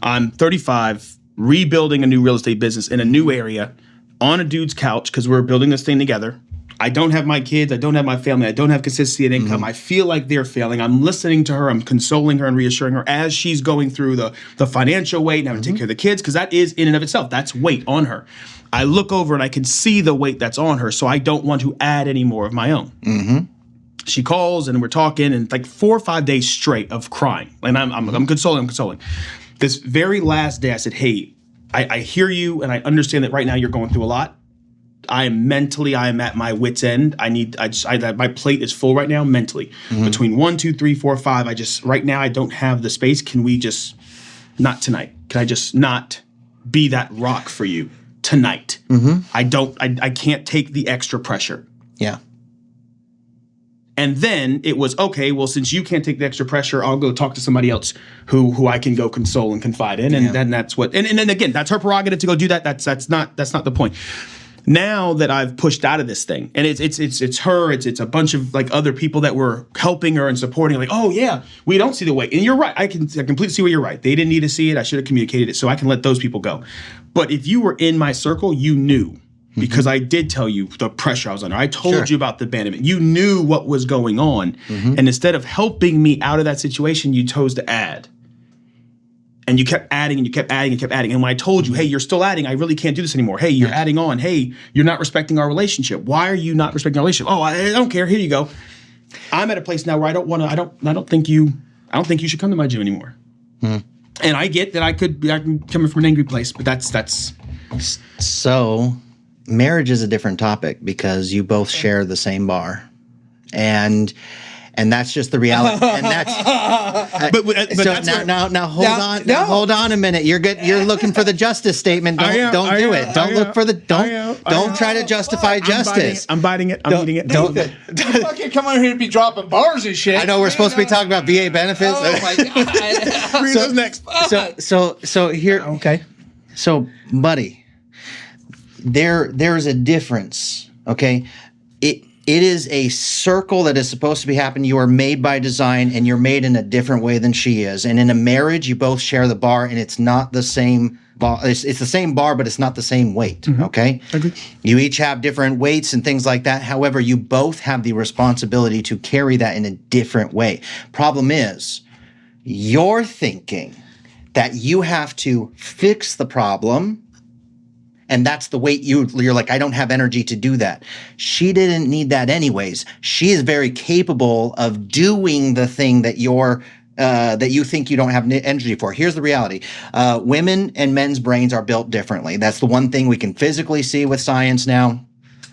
I'm 35, rebuilding a new real estate business in a new area on a dude's couch because we're building this thing together. I don't have my kids. I don't have my family. I don't have consistency in income. I feel like they're failing. I'm listening to her. I'm consoling her and reassuring her as she's going through the financial weight and having to take care of the kids, because that is in and of itself. That's weight on her. I look over and I can see the weight that's on her, so I don't want to add any more of my own. She calls and we're talking, and like 4 or 5 days straight of crying. And I'm consoling. This very last day I said, hey, I hear you and I understand that right now you're going through a lot. I am at my wit's end. My plate is full right now mentally. Between 1, 2, 3, 4, 5, right now I don't have the space. Can we just, not tonight? Can I just not be that rock for you tonight? I can't take the extra pressure. Yeah. And then it was, okay, well, since you can't take the extra pressure, I'll go talk to somebody else who I can go console and confide in. And then that's what, and then again, that's her prerogative to go do that. That's not the point. Now that I've pushed out of this thing, and it's her, it's a bunch of like other people that were helping her and supporting, like, oh yeah, we don't see the weight. And you're right. I completely see where you're right. They didn't need to see it. I should have communicated it, so I can let those people go. But if you were in my circle, you knew, because I did tell you the pressure I was under. I told you about the abandonment. You knew what was going on. And instead of helping me out of that situation, you chose to add. And you kept adding and you kept adding and kept adding. And when I told you, hey, you're still adding, I really can't do this anymore. Hey, you're adding on. Hey, you're not respecting our relationship. Why are you not respecting our relationship? Oh, I don't care. Here you go. I'm at a place now where I don't think you should come to my gym anymore. And I get that I'm coming from an angry place, but that's So marriage is a different topic because you both share the same bar. And that's just the reality. And that's but so that's now hold on a minute. You're looking for the justice statement. Don't do it. Don't look for the don't try to justify justice. I'm biting it. I'm eating it. Don't fucking come on here and be dropping bars and shit. I know we're supposed to be talking about VA benefits. Oh my god. Read those next. So here. Okay. So, buddy, there's a difference. Okay. It is a circle that is supposed to be happening. You are made by design, and you're made in a different way than she is. And in a marriage, you both share the bar, and it's not the same bar. It's the same bar, but it's not the same weight. Okay? Agree. You each have different weights and things like that. However, you both have the responsibility to carry that in a different way. Problem is, you're thinking that you have to fix the problem. And that's the weight you're like, I don't have energy to do that. She didn't need that anyways. She is very capable of doing the thing that that you think you don't have energy for. Here's the reality. Women and men's brains are built differently. That's the one thing we can physically see with science now.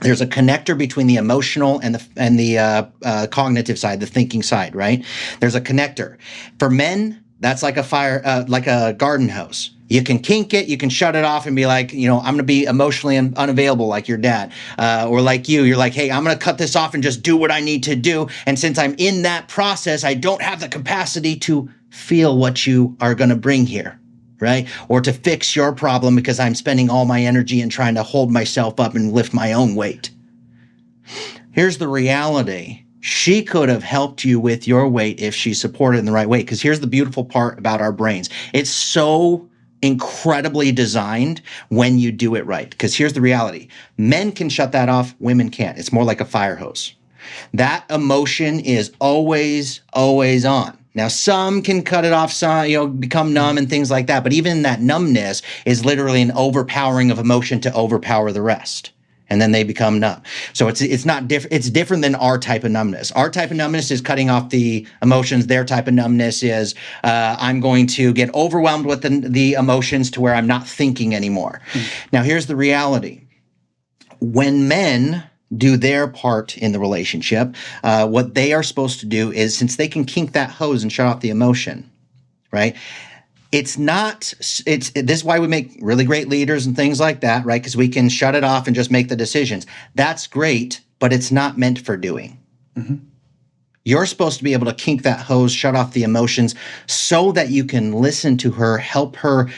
There's a connector between the emotional and the cognitive side, the thinking side, right? There's a connector. For men, that's like a garden hose. You can kink it, you can shut it off and be like, I'm going to be emotionally unavailable like your dad. Or like you're like, hey, I'm going to cut this off and just do what I need to do. And since I'm in that process, I don't have the capacity to feel what you are going to bring here, right? Or to fix your problem because I'm spending all my energy in trying to hold myself up and lift my own weight. Here's the reality. She could have helped you with your weight if she supported in the right way. Because here's the beautiful part about our brains. It's so incredibly designed when you do it right. Because here's the reality. Men can shut that off. Women can't. It's more like a fire hose. That emotion is always, always on. Now, some can cut it off, some, become numb and things like that. But even that numbness is literally an overpowering of emotion to overpower the rest. And then they become numb. So it's not different. It's different than our type of numbness. Our type of numbness is cutting off the emotions. Their type of numbness is I'm going to get overwhelmed with the emotions to where I'm not thinking anymore. Now, here's the reality. When men do their part in the relationship, what they are supposed to do is, since they can kink that hose and shut off the emotion, right? This is why we make really great leaders and things like that, right? Because we can shut it off and just make the decisions. That's great, but it's not meant for doing. You're supposed to be able to kink that hose, shut off the emotions so that you can listen to her, help her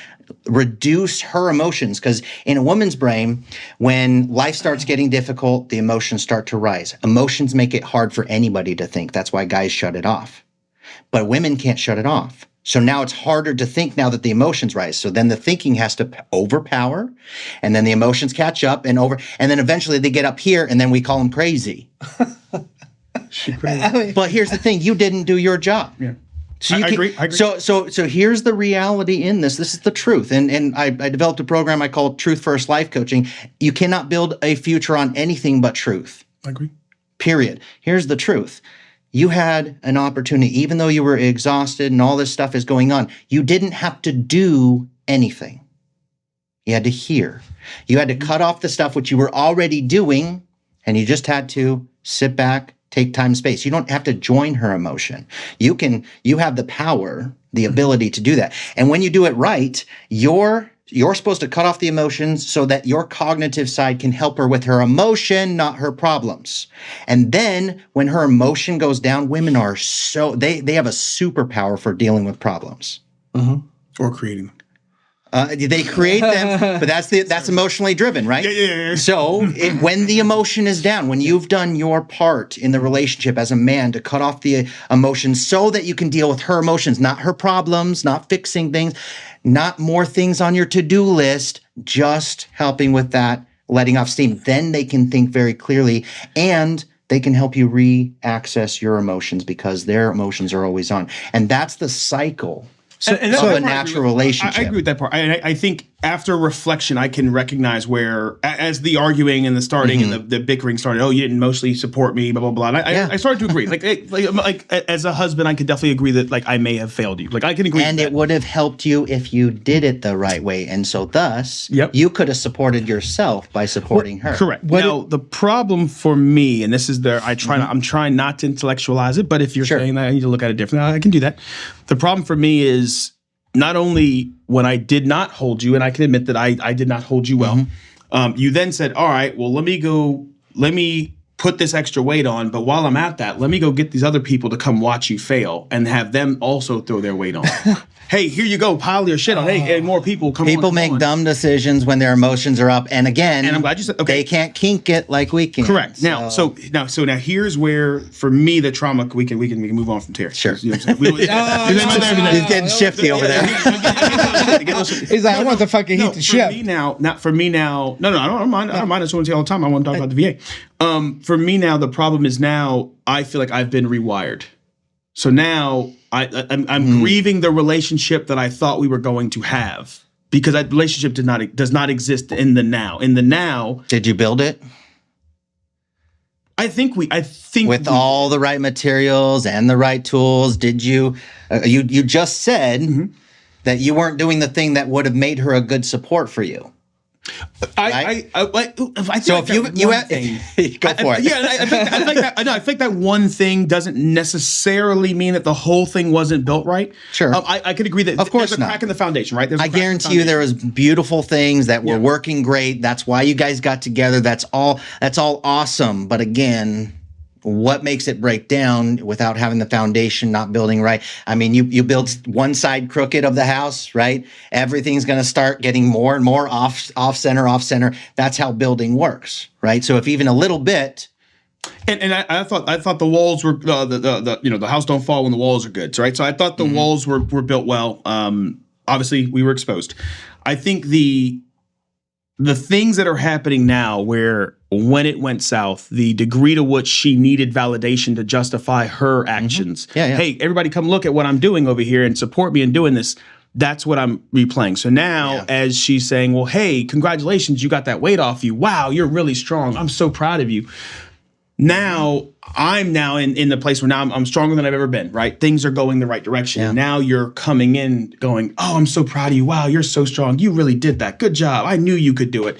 reduce her emotions. Because in a woman's brain, when life starts getting difficult, the emotions start to rise. Emotions make it hard for anybody to think. That's why guys shut it off. But women can't shut it off. So now it's harder to think now that the emotions rise. So then the thinking has to overpower, and then the emotions catch up and then eventually they get up here, and then we call them crazy. But here's the thing: you didn't do your job. Yeah. So I agree. So here's the reality in this. This is the truth. And I developed a program I call Truth First Life Coaching. You cannot build a future on anything but truth. I agree. Period. Here's the truth. You had an opportunity, even though you were exhausted and all this stuff is going on, you didn't have to do anything. You had to hear. You had to cut off the stuff which you were already doing, and you just had to sit back, take time, space. You don't have to join her emotion. You have the power, the ability to do that. And when you do it right, your You're supposed to cut off the emotions so that your cognitive side can help her with her emotion, not her problems. And then when her emotion goes down, women are they have a superpower for dealing with problems. Or creating them. They create them, but that's emotionally driven, right? Yeah. So when the emotion is down, when you've done your part in the relationship as a man to cut off the emotions so that you can deal with her emotions, not her problems, not fixing things, not more things on your to-do list, just helping with that, letting off steam, then they can think very clearly and they can help you re-access your emotions because their emotions are always on. And that's the cycle of a natural relationship. I agree with that part. I think after reflection, I can recognize where, as the arguing and the starting and the bickering started, oh, you didn't mostly support me, blah, blah, blah. And I started to agree. Like as a husband, I could definitely agree that like I may have failed you. Like I can agree and with that. It would have helped you if you did it the right way. And so thus, you could have supported yourself by supporting her. Correct. Now, the problem for me, and this is I'm trying not to intellectualize it, but if you're saying that I need to look at it differently, I can do that. The problem for me is not only when I did not hold you, and I can admit that I did not hold you well, you then said, all right, well, let me put this extra weight on, but while I'm at that, let me go get these other people to come watch you fail and have them also throw their weight on. Hey, here you go, pile your shit on. Hey, more people come on. People make dumb decisions when their emotions are up. And again, and I'm glad you said, okay, they can't kink it like we can. Correct. Now, so now here's where, for me, the trauma, we can move on from Terrence. Sure. You know what I'm saying? He's getting shifty over there. He's like, I want to fucking heat the ship. For me now, no, I don't mind. I don't mind. I just want to say all the time. I want to talk about the VA. For me now, the problem is now I feel like I've been rewired. So now I'm grieving the relationship that I thought we were going to have because that relationship does not exist in the now. In the now, did you build it? I think with all the right materials and the right tools. Did you? You just said that you weren't doing the thing that would have made her a good support for you. I think that one thing doesn't necessarily mean that the whole thing wasn't built right. Sure, I could agree that of course there's a crack in the foundation, right? I guarantee you there was beautiful things that were working great. That's why you guys got together. That's all awesome. But again, what makes it break down without having the foundation not building right? I mean, you build one side crooked of the house, right? Everything's going to start getting more and more off center. That's how building works, right? So if even a little bit. And I thought the walls were the house don't fall when the walls are good, right? So I thought the walls were built well. Obviously, we were exposed. I think the things that are happening now where when it went south, the degree to which she needed validation to justify her actions. Hey, everybody come look at what I'm doing over here and support me in doing this. That's what I'm replaying. So now as she's saying, well, hey, congratulations, you got that weight off you. Wow, you're really strong. I'm so proud of you. Now I'm in the place where now I'm stronger than I've ever been, right? Things are going the right direction. Yeah. Now you're coming in going, oh, I'm so proud of you. Wow, you're so strong. You really did that. Good job. I knew you could do it.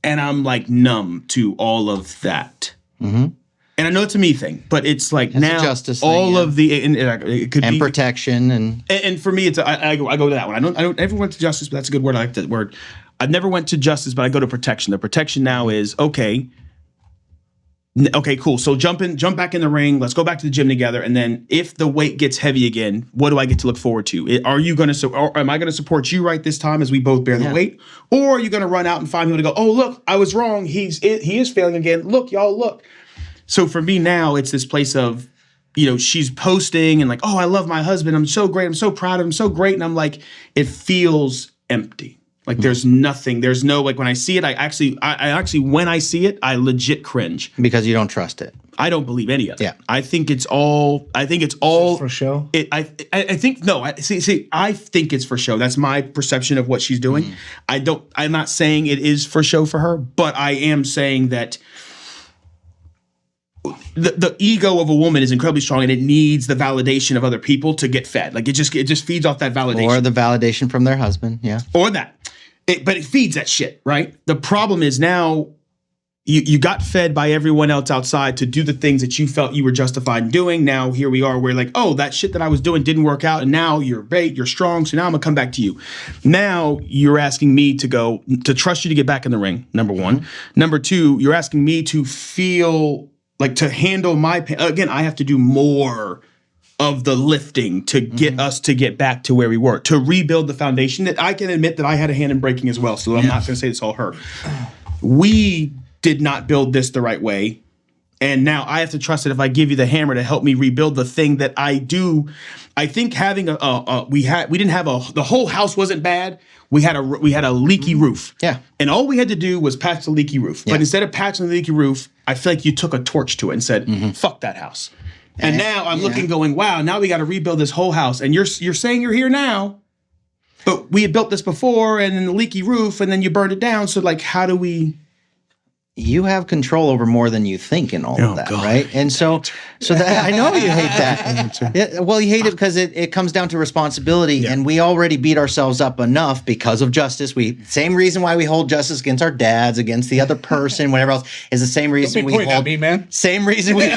And I'm like numb to all of that. And I know it's a me thing, but it's like it's now justice all thing, of the it could and be protection and for me it's I go to that one. I don't ever went to justice, but that's a good word. I like that word. I've never went to justice, but I go to protection. The protection now is okay, cool. So jump back in the ring. Let's go back to the gym together. And then if the weight gets heavy again, what do I get to look forward to? Are you going to, or am I going to support you right this time as we both bear the weight? Or are you going to run out and find people to go, oh, look, I was wrong. He is failing again. Look, y'all, look. So for me now, it's this place of, she's posting and like, oh, I love my husband. I'm so great. I'm so proud of him. So great. And I'm like, it feels empty. Like there's nothing, there's no, like when I see it, I actually, when I see it, I legit cringe. Because you don't trust it. I don't believe any of it. Yeah. I think it's all for show. I think it's for show. That's my perception of what she's doing. I'm not saying it is for show for her, but I am saying that the ego of a woman is incredibly strong and it needs the validation of other people to get fed. Like it just feeds off that validation. Or the validation from their husband, yeah. Or that. But it feeds that shit, right? The problem is now you got fed by everyone else outside to do the things that you felt you were justified in doing. Now here we are, we're like, oh, that shit that I was doing didn't work out, and now you're great, you're strong, so now I'm gonna come back to you. Now you're asking me to trust you to get back in the ring, number one. Number two, you're asking me to feel like, to handle my pain. Again, I have to do more of the lifting to get us to get back to where we were, to rebuild the foundation that I can admit that I had a hand in breaking as well, so I'm not gonna say it's all her. We did not build this the right way. And now I have to trust that if I give you the hammer to help me rebuild the thing that I do, I think having the whole house wasn't bad. We had a leaky roof. Yeah. And all we had to do was patch the leaky roof. Yeah. But instead of patching the leaky roof, I feel like you took a torch to it and said, fuck that house. And now I'm looking going, wow, now we got to rebuild this whole house. And you're saying you're here now, but we had built this before and then the leaky roof and then you burned it down. So like, how do we... You have control over more than you think in all of that, God. Right? And so that I know you hate that. Well, you hate it because it comes down to responsibility, and we already beat ourselves up enough because of justice. Same reason why we hold justice against our dads, against the other person, whatever else, is the same reason we hold. At me, man. Same reason we.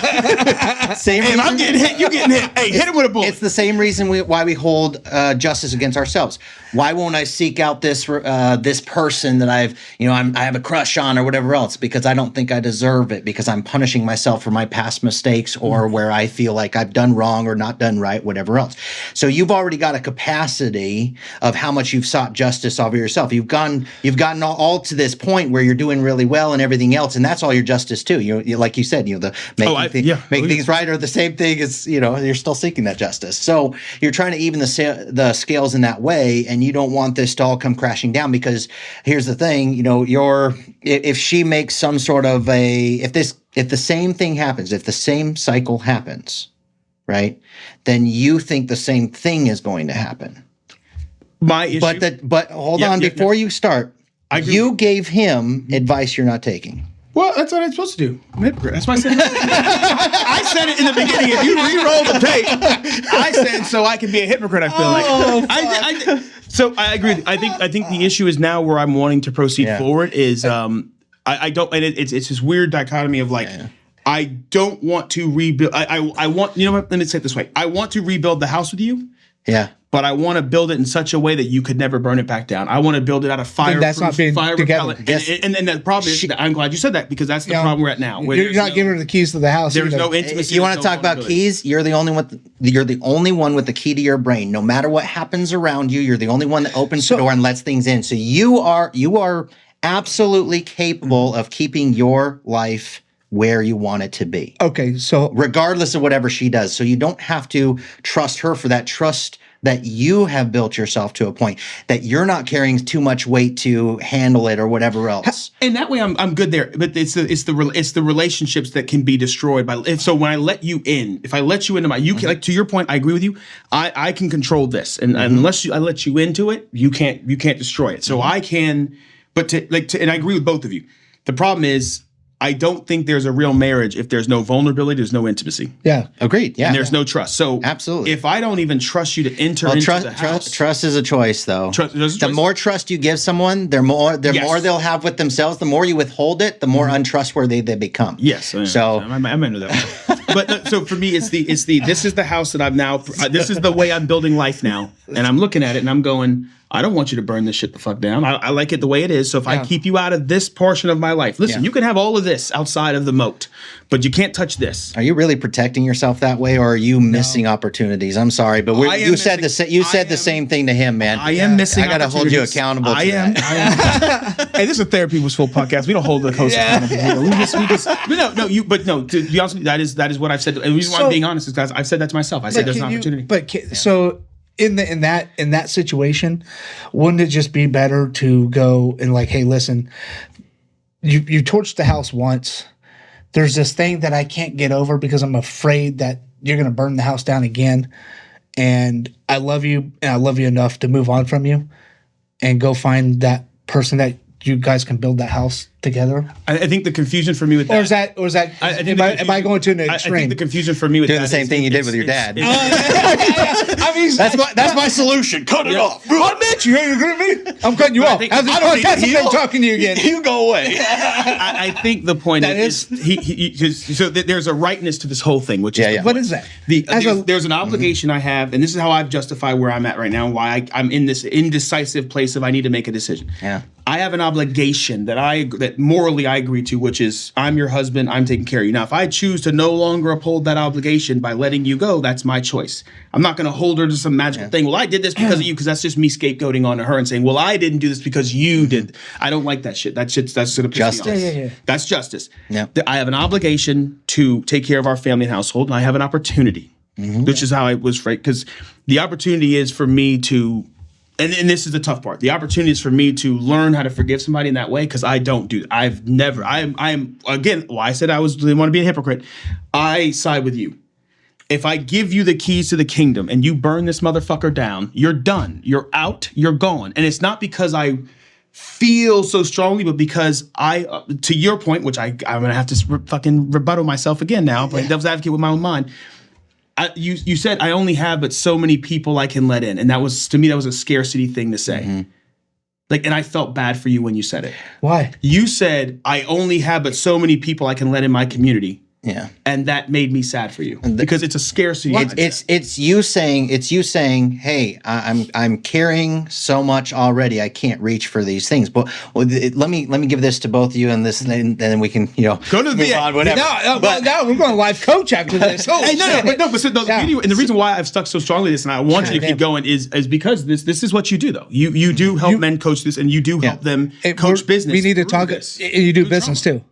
Same reason. I'm getting hit. You getting hit. Hey, hit him with a bullet. It's the same reason why we hold justice against ourselves. Why won't I seek out this person that I have a crush on or whatever else? Because I don't think I deserve it, because I'm punishing myself for my past mistakes or where I feel like I've done wrong or not done right, whatever else. So you've already got a capacity of how much you've sought justice over yourself. You've gotten all to this point where you're doing really well and everything else, and that's all your justice too. You like you said, the making things right are the same thing as you're still seeking that justice. So you're trying to even the scales in that way, and you don't want this to all come crashing down, because here's the thing, if she makes some sort of if the same thing happens, if the same cycle happens, right, then you think the same thing is going to happen. My issue, but hold on, before you start, you gave him advice you're not taking. Well, that's what I'm supposed to do. I'm a hypocrite. That's why I said it. I said it in the beginning. If you re-roll the tape, I said so I can be a hypocrite. I feel like. So I agree. I think the issue is now where I'm wanting to proceed forward is I don't, and it's this weird dichotomy of like, I don't want to rebuild. I want, let me say it this way. I want to rebuild the house with you. Yeah. But I want to build it in such a way that you could never burn it back down. I want to build it out of fire. That's not being together. And the problem is, I'm glad you said that, because that's the problem we're at now. You're not giving her the keys to the house. There's no intimacy. You want to talk about keys? You're the only one. You're the only one with the key to your brain. No matter what happens around you, you're the only one that opens the door and lets things in. So you are absolutely capable of keeping your life where you want it to be. Okay, so regardless of whatever she does. So you don't have to trust her for that. Trust that you have built yourself to a point that you're not carrying too much weight to handle it or whatever else. And that way I'm good there. But it's the relationships that can be destroyed by. So when I let you in, if I let you into can, like, to your point, I agree with you. I can control this, and unless I let you into it, you can't destroy it. So I can, and I agree with both of you. The problem is, I don't think there's a real marriage if there's no vulnerability, there's no intimacy. Yeah, agreed. Yeah, and there's no trust. So absolutely, if I don't even trust you to enter into the house, trust is a choice, though. The more trust you give someone, the more they'll have with themselves. The more you withhold it, the more untrustworthy they become. Yes. So I'm into that. But so for me, it's this is the house that I'm now. This is the way I'm building life now, and I'm looking at it and I'm going, I don't want you to burn this shit the fuck down. I like it the way it is. So if I keep you out of this portion of my life, listen, you can have all of this outside of the moat, but you can't touch this. Are you really protecting yourself that way, or are you missing opportunities? I'm sorry, but you said the same thing to him, man. I am missing. I got to hold you accountable. I am. Hey, this is a Therapy Was Full podcast. We don't hold the host accountable. We just. No. To be honest with you, that is what I've said. And the reason why I'm being honest is because I've said that to myself. I said there's an opportunity. So. In that situation, wouldn't it just be better to go and like, hey, listen, you torched the house once. There's this thing that I can't get over because I'm afraid that you're going to burn the house down again. And I love you, and I love you enough to move on from you and go find that person that you guys can build that house together? I think the confusion for me with Or that, is that am I going to an extreme? I think the confusion for me with Doing that the same is thing you did with your dad. I mean, That's my solution. Cut it off. What, bitch? You agree with me? I'm cutting you off. think- How's this I don't podcast? need to I'm heal. talking to you again. You go away. I think the point That is there's a rightness to this whole thing, which is Yeah, yeah. What is that? there's an obligation I have, and this is how I've justified where I'm at right now, why I'm in this indecisive place of I need to make a decision. Yeah. I have an obligation that morally I agree to, which is I'm your husband, I'm taking care of you. Now, if I choose to no longer uphold that obligation by letting you go, that's my choice. I'm not going to hold her to some magical thing. Well, I did this because of you, because that's just me scapegoating onto her and saying, well, I didn't do this because you did. I don't like that shit. That's going to piss me off. Yeah. That's justice. Yeah. I have an obligation to take care of our family and household, and I have an opportunity, which is how I was phrased, because the opportunity is for me to, and this is the tough part, the opportunity is for me to learn how to forgive somebody in that way, because I don't do that. I'm again, I said didn't want to be a hypocrite. I side with you. If I give you the keys to the kingdom and you burn this motherfucker down, you're done. You're out. You're gone. And it's not because I feel so strongly, but because to your point, which I'm gonna have to fucking rebuttal myself again now, but devil's advocate with my own mind. You said I only have but so many people I can let in, and that was, to me, that was a scarcity thing to say. And I felt bad for you when you said it. Why? You said I only have but so many people I can let in my community. Yeah. And that made me sad for you because it's a scarcity. It's you saying, hey, I'm carrying so much already. I can't reach for these things. But let me give this to both of you, and then we can go to the move on, whatever. No, we're going to live coach after this. Hey, the reason why I've stuck so strongly to this, and I want you to keep going, is because this is what you do, though. You do help men coach this, and you do help them coach business. We need to talk. This. You do business too.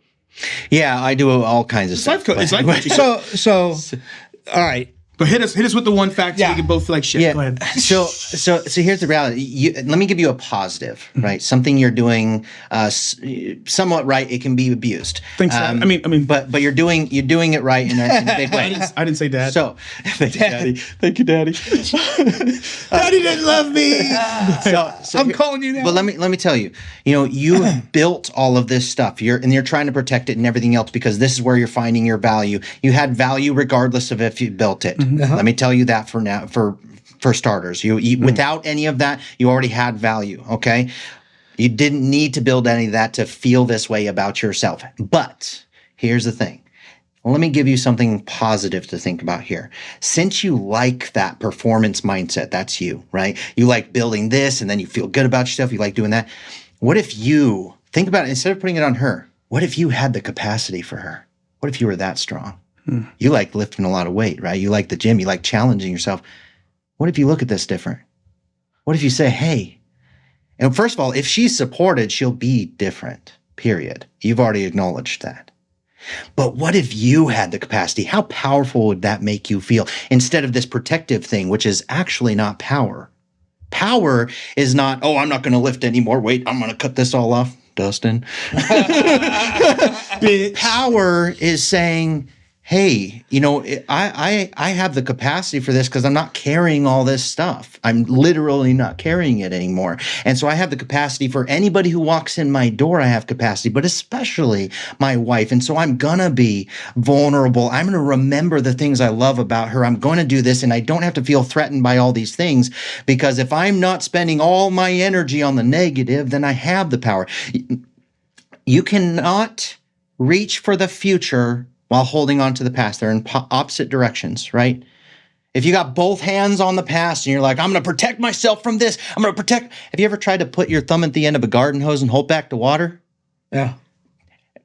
Yeah, I do all kinds of stuff. It's life coaching. So, all right. But hit us with the one fact so we can both feel like shit. Yeah. Go ahead. So here's the reality. Let me give you a positive, right? Something you're doing somewhat right. It can be abused. Thanks. I mean, but you're doing it right in a big way. I didn't say dad. So thank you, Daddy. Thank you, Daddy. Daddy didn't love me. So I'm calling you now. But let me tell you, you built all of this stuff. You're trying to protect it and everything else because this is where you're finding your value. You had value regardless of if you built it. Let me tell you that for now, for starters. Without any of that, you already had value. Okay, you didn't need to build any of that to feel this way about yourself. But here's the thing. Let me give you something positive to think about here. Since you like that performance mindset, that's you, right? You like building this and then you feel good about yourself. You like doing that. What if you think about it, instead of putting it on her, what if you had the capacity for her? What if you were that strong? You like lifting a lot of weight, right? You like the gym. You like challenging yourself. What if you look at this different? What if you say, hey, and first of all, if she's supported, she'll be different, period. You've already acknowledged that. But what if you had the capacity? How powerful would that make you feel instead of this protective thing, which is actually not power? Power is not, oh, I'm not going to lift any more weight. I'm going to cut this all off, Dustin. Power is saying, hey, I have the capacity for this because I'm not carrying all this stuff. I'm literally not carrying it anymore. And so I have the capacity for anybody who walks in my door. I have capacity, but especially my wife. And so I'm going to be vulnerable. I'm going to remember the things I love about her. I'm going to do this, and I don't have to feel threatened by all these things, because if I'm not spending all my energy on the negative, then I have the power. You cannot reach for the future while holding on to the past. They're in opposite directions, right? If you got both hands on the past and you're like, I'm going to protect myself from this. I'm going to protect. Have you ever tried to put your thumb at the end of a garden hose and hold back the water? Yeah.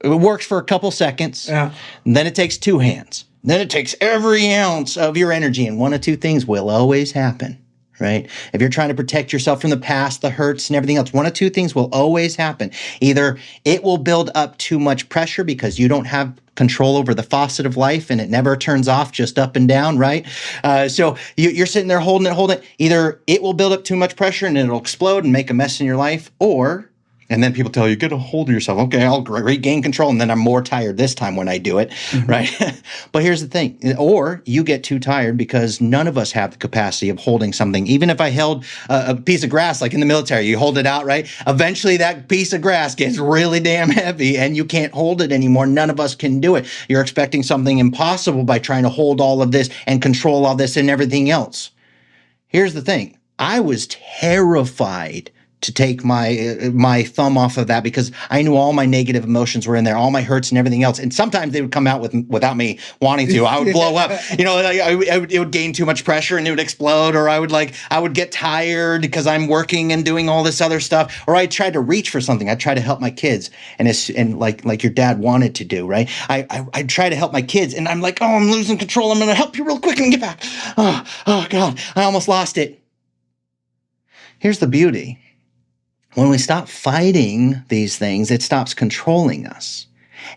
It works for a couple seconds. Yeah. And then it takes two hands. Then it takes every ounce of your energy. And one of two things will always happen, right? If you're trying to protect yourself from the past, the hurts and everything else, one of two things will always happen. Either it will build up too much pressure because you don't have control over the faucet of life and it never turns off, just up and down, right? So you're sitting there holding it. Either it will build up too much pressure and it'll explode and make a mess in your life, or And then people tell you, get a hold of yourself. Okay, I'll regain control. And then I'm more tired this time when I do it, right? But here's the thing. Or you get too tired because none of us have the capacity of holding something. Even if I held a piece of grass, like in the military, you hold it out, right? Eventually that piece of grass gets really damn heavy and you can't hold it anymore. None of us can do it. You're expecting something impossible by trying to hold all of this and control all this and everything else. Here's the thing. I was terrified to take my thumb off of that because I knew all my negative emotions were in there, all my hurts and everything else. And sometimes they would come out without me wanting to. I would blow up. It would gain too much pressure and it would explode. Or I would get tired because I'm working and doing all this other stuff. Or I tried to reach for something. I tried to help my kids, and like your dad wanted to do, right? I try to help my kids, and I'm like, oh, I'm losing control. I'm going to help you real quick and get back. Oh God, I almost lost it. Here's the beauty. When we stop fighting these things, it stops controlling us.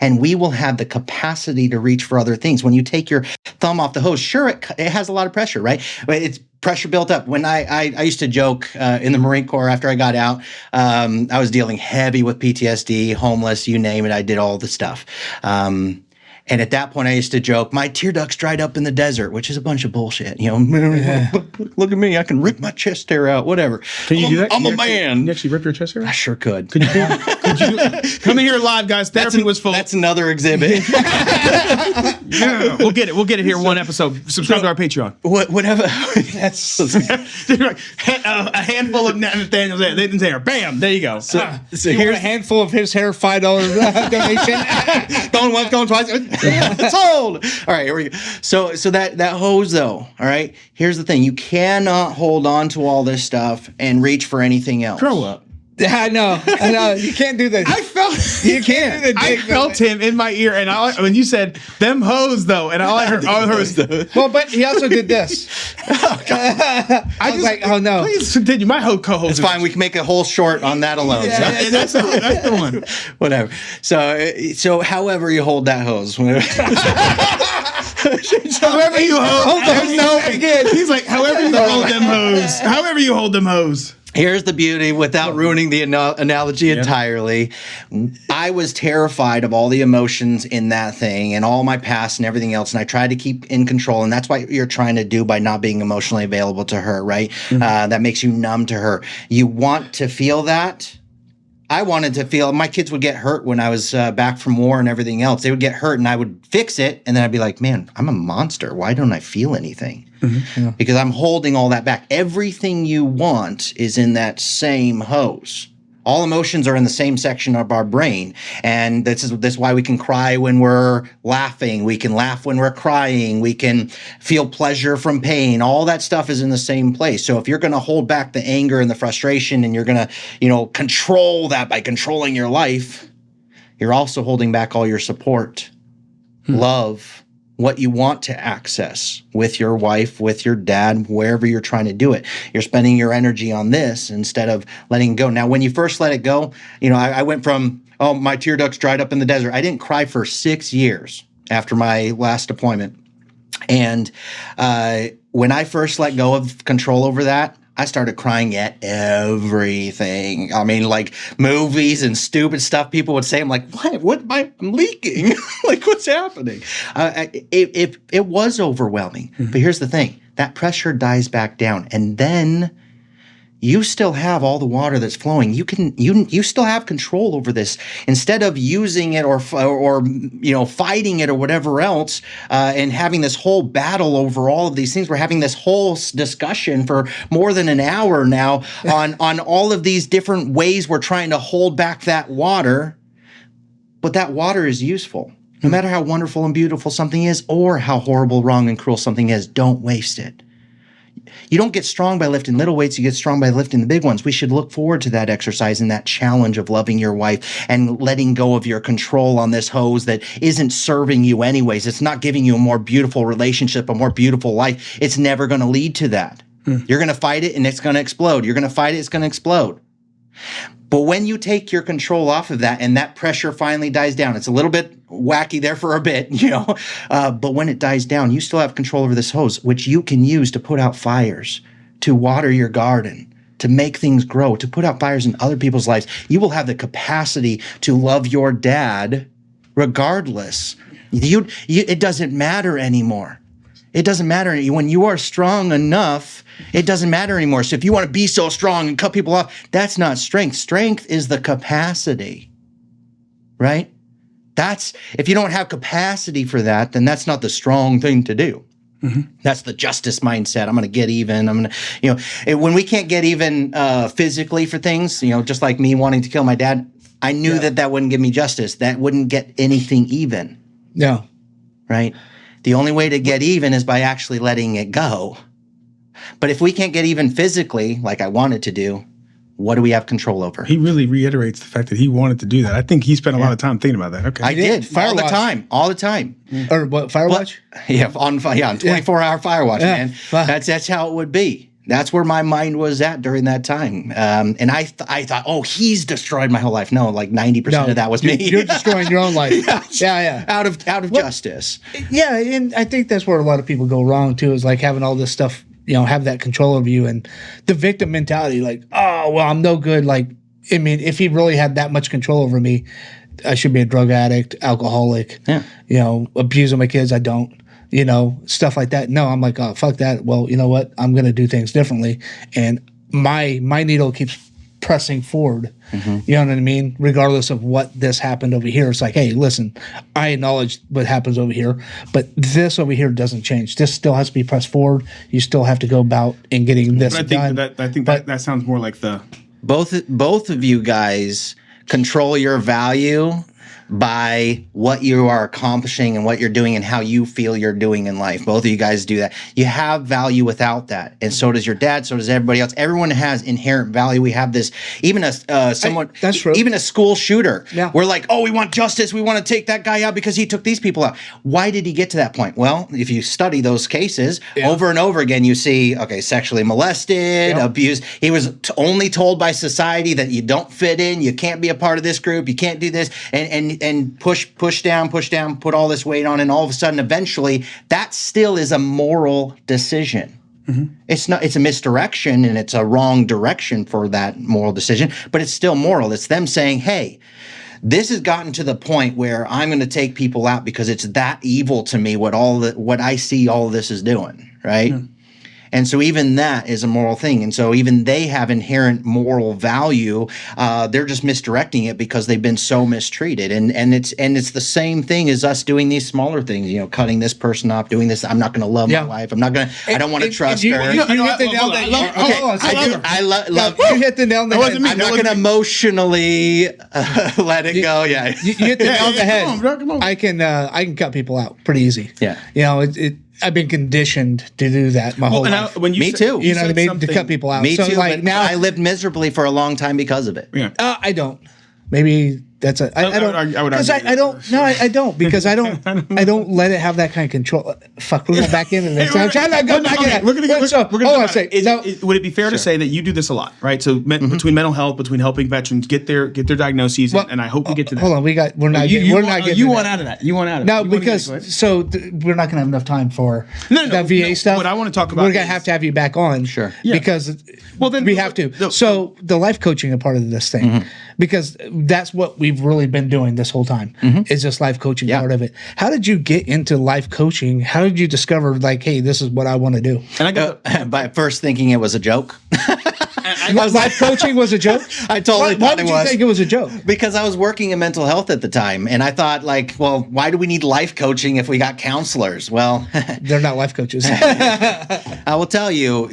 And we will have the capacity to reach for other things. When you take your thumb off the hose, sure, it has a lot of pressure, right? But it's pressure built up. When I used to joke in the Marine Corps after I got out, I was dealing heavy with PTSD, homeless, you name it. I did all the stuff. And at that point, I used to joke, my tear ducts dried up in the desert, which is a bunch of bullshit. Look at me. I can rip my chest hair out, whatever. Can you do that? I'm a man. Can you actually rip your chest hair out? I sure could. Could you come in here live, guys? Therapy was full. That's another exhibit. Yeah, we'll get it here one episode. Subscribe to our Patreon. Whatever. That's a handful of Nathaniel's hair. Bam, there you go. So here's a handful of his hair, $5 donation. Going once, going twice. Sold. All right, here we go. So that hose though, all right, here's the thing. You cannot hold on to all this stuff and reach for anything else. Grow up. I know. You can't do that. You can't. I felt him in my ear, and when you said them hoes though, and all I heard was well, but he also did this. I was like, oh no. Please continue. My co-host. It's fine. We can make a whole short on that alone. Yeah, that's the one. Whatever. So however you hold that hose. However you hold them hose. Again, he's like, however you hold them hose. However you hold them hose. Here's the beauty, without ruining the analogy entirely. I was terrified of all the emotions in that thing and all my past and everything else, and I tried to keep in control, and that's what you're trying to do by not being emotionally available to her, right? Mm-hmm. That makes you numb to her. You want to feel that. I wanted to feel, my kids would get hurt when I was back from war and everything else. They would get hurt and I would fix it. And then I'd be like, man, I'm a monster. Why don't I feel anything? Mm-hmm. Yeah. Because I'm holding all that back. Everything you want is in that same hose. All emotions are in the same section of our brain. And this is why we can cry when we're laughing. We can laugh when we're crying. We can feel pleasure from pain. All that stuff is in the same place. So if you're going to hold back the anger and the frustration and you're going to, control that by controlling your life, you're also holding back all your support, love, what you want to access with your wife, with your dad, wherever you're trying to do it. You're spending your energy on this instead of letting it go. Now, when you first let it go, I went from, my tear ducts dried up in the desert. I didn't cry for 6 years after my last deployment. And when I first let go of control over that, I started crying at everything. I mean, like movies and stupid stuff people would say. I'm like, what? I'm leaking. Like, what's happening? It was overwhelming. Mm-hmm. But here's the thing. That pressure dies back down. And then you still have all the water that's flowing. You still have control over this. Instead of using it or fighting it or whatever else, and having this whole battle over all of these things, we're having this whole discussion for more than an hour now on all of these different ways we're trying to hold back that water. But that water is useful. No matter how wonderful and beautiful something is, or how horrible, wrong, and cruel something is, don't waste it. You don't get strong by lifting little weights. You get strong by lifting the big ones. We should look forward to that exercise and that challenge of loving your wife and letting go of your control on this hose that isn't serving you anyways. It's not giving you a more beautiful relationship, a more beautiful life. It's never going to lead to that. You're going to fight it and it's going to explode. You're going to fight it, it's going to explode. But when you take your control off of that and that pressure finally dies down, it's a little bit wacky there for a bit, but when it dies down, you still have control over this hose, which you can use to put out fires, to water your garden, to make things grow, to put out fires in other people's lives. You will have the capacity to love your dad regardless. It doesn't matter anymore. It doesn't matter. When you are strong enough, it doesn't matter anymore. So if you want to be so strong and cut people off, that's not strength. Strength is the capacity, right? If you don't have capacity for that, then that's not the strong thing to do. That's the justice mindset. I'm going to get even. When we can't get even physically for things, just like me wanting to kill my dad, I knew that wouldn't give me justice. That wouldn't get anything even. No. Right? The only way to get even is by actually letting it go. But if we can't get even physically, like I wanted to do, what do we have control over? He really reiterates the fact that he wanted to do that. I think he spent a lot of time thinking about that. Okay. I did. All the time. Or what, Firewatch? On 24-hour Firewatch, man. That's how it would be. That's where my mind was at during that time. And I thought, oh, he's destroyed my whole life. No, like 90% of that was me. You're destroying your own life. Yeah. Out of justice. Yeah, and I think that's where a lot of people go wrong too, is like having all this stuff, have that control over you, and the victim mentality, like, oh, well, I'm no good. Like, I mean, if he really had that much control over me, I should be a drug addict, alcoholic, abusing my kids. I don't. Stuff like that. No, I'm like, oh, fuck that. Well, you know what? I'm going to do things differently. And my needle keeps pressing forward. You know what I mean? Regardless of what this happened over here. It's like, hey, listen, I acknowledge what happens over here, but this over here doesn't change. This still has to be pressed forward. You still have to go about in getting this done. I think that sounds more like the... Both of you guys control your value by what you are accomplishing and what you're doing and how you feel you're doing in life. Both of you guys do that. You have value without that. And so does your dad, so does everybody else. Everyone has inherent value. We have this, even that's true. Even a school shooter. Yeah. We're like, oh, we want justice. We want to take that guy out because he took these people out. Why did he get to that point? Well, if you study those cases over and over again, you see, okay, sexually molested, abused. He was only told by society that you don't fit in, you can't be a part of this group, you can't do this, and push down, put all this weight on, and all of a sudden, eventually, that still is a moral decision. It's a misdirection, and it's a wrong direction for that moral decision, but it's still moral. It's them saying, hey, this has gotten to the point where I'm going to take people out because it's that evil to me what I see all of this is doing, right? And so even that is a moral thing. And so even they have inherent moral value. They're just misdirecting it because they've been so mistreated. And it's the same thing as us doing these smaller things, cutting this person off, doing this. I'm not going to love my wife. I don't want to trust her. You hit the nail on the head. I love you hit the nail on the head. I'm not going to emotionally let it go. Yeah. You hit the nail on the head. Come on. I can cut people out pretty easy. Yeah. I've been conditioned to do that my whole life. Me too. You know what I mean? To cut people out. Me too. Like now, I lived miserably for a long time because of it. Yeah. I don't. Maybe that's I don't. I would argue. I don't. No, I don't because I don't. I don't let it have that kind of control. Fuck, we're going back into this. I'm trying to go back in. Would it be fair to say that you do this a lot, right? So between mental health, between helping veterans get their diagnoses, and I hope we get to that. Hold on, we're not getting. You want out of that. You want out of no, because we're not going to have enough time for that VA stuff. What I want to talk about, we're going to have you back on, sure, because then we have to. So the life coaching a part of this thing, because that's what we've really been doing this whole time is just life coaching part of it. How did you get into life coaching? How did you discover like, hey, this is what I want to do? And I got by first thinking it was a joke. Life coaching was a joke? I totally thought it was. Why did you think it was a joke? Because I was working in mental health at the time, and I thought, like, well, why do we need life coaching if we got counselors? Well, they're not life coaches. I will tell you,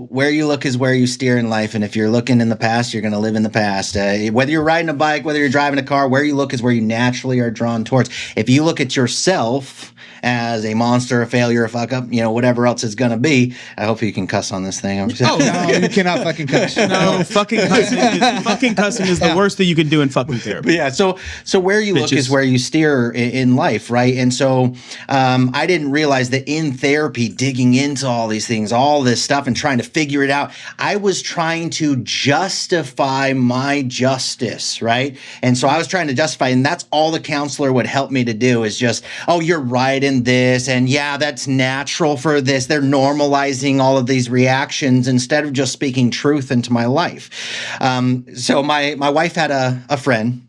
where you look is where you steer in life, and if you're looking in the past, you're going to live in the past. Whether you're riding a bike, whether you're driving a car, where you look is where you naturally are drawn towards. If you look at yourself as a monster, a failure, a fuck up, whatever else it's going to be. I hope you can cuss on this thing. No, you cannot fucking cuss. No, fucking cussing is the worst thing you can do in fucking therapy. Yeah, so where you look is where you steer in life, right? And so I didn't realize that in therapy, digging into all these things, all this stuff and trying to figure it out, I was trying to justify my justice, right? And so I was trying to justify, and that's all the counselor would help me to do is just, oh, you're right in this, and yeah, that's natural for this. They're normalizing all of these reactions instead of just speaking truth into my life. So my wife had a friend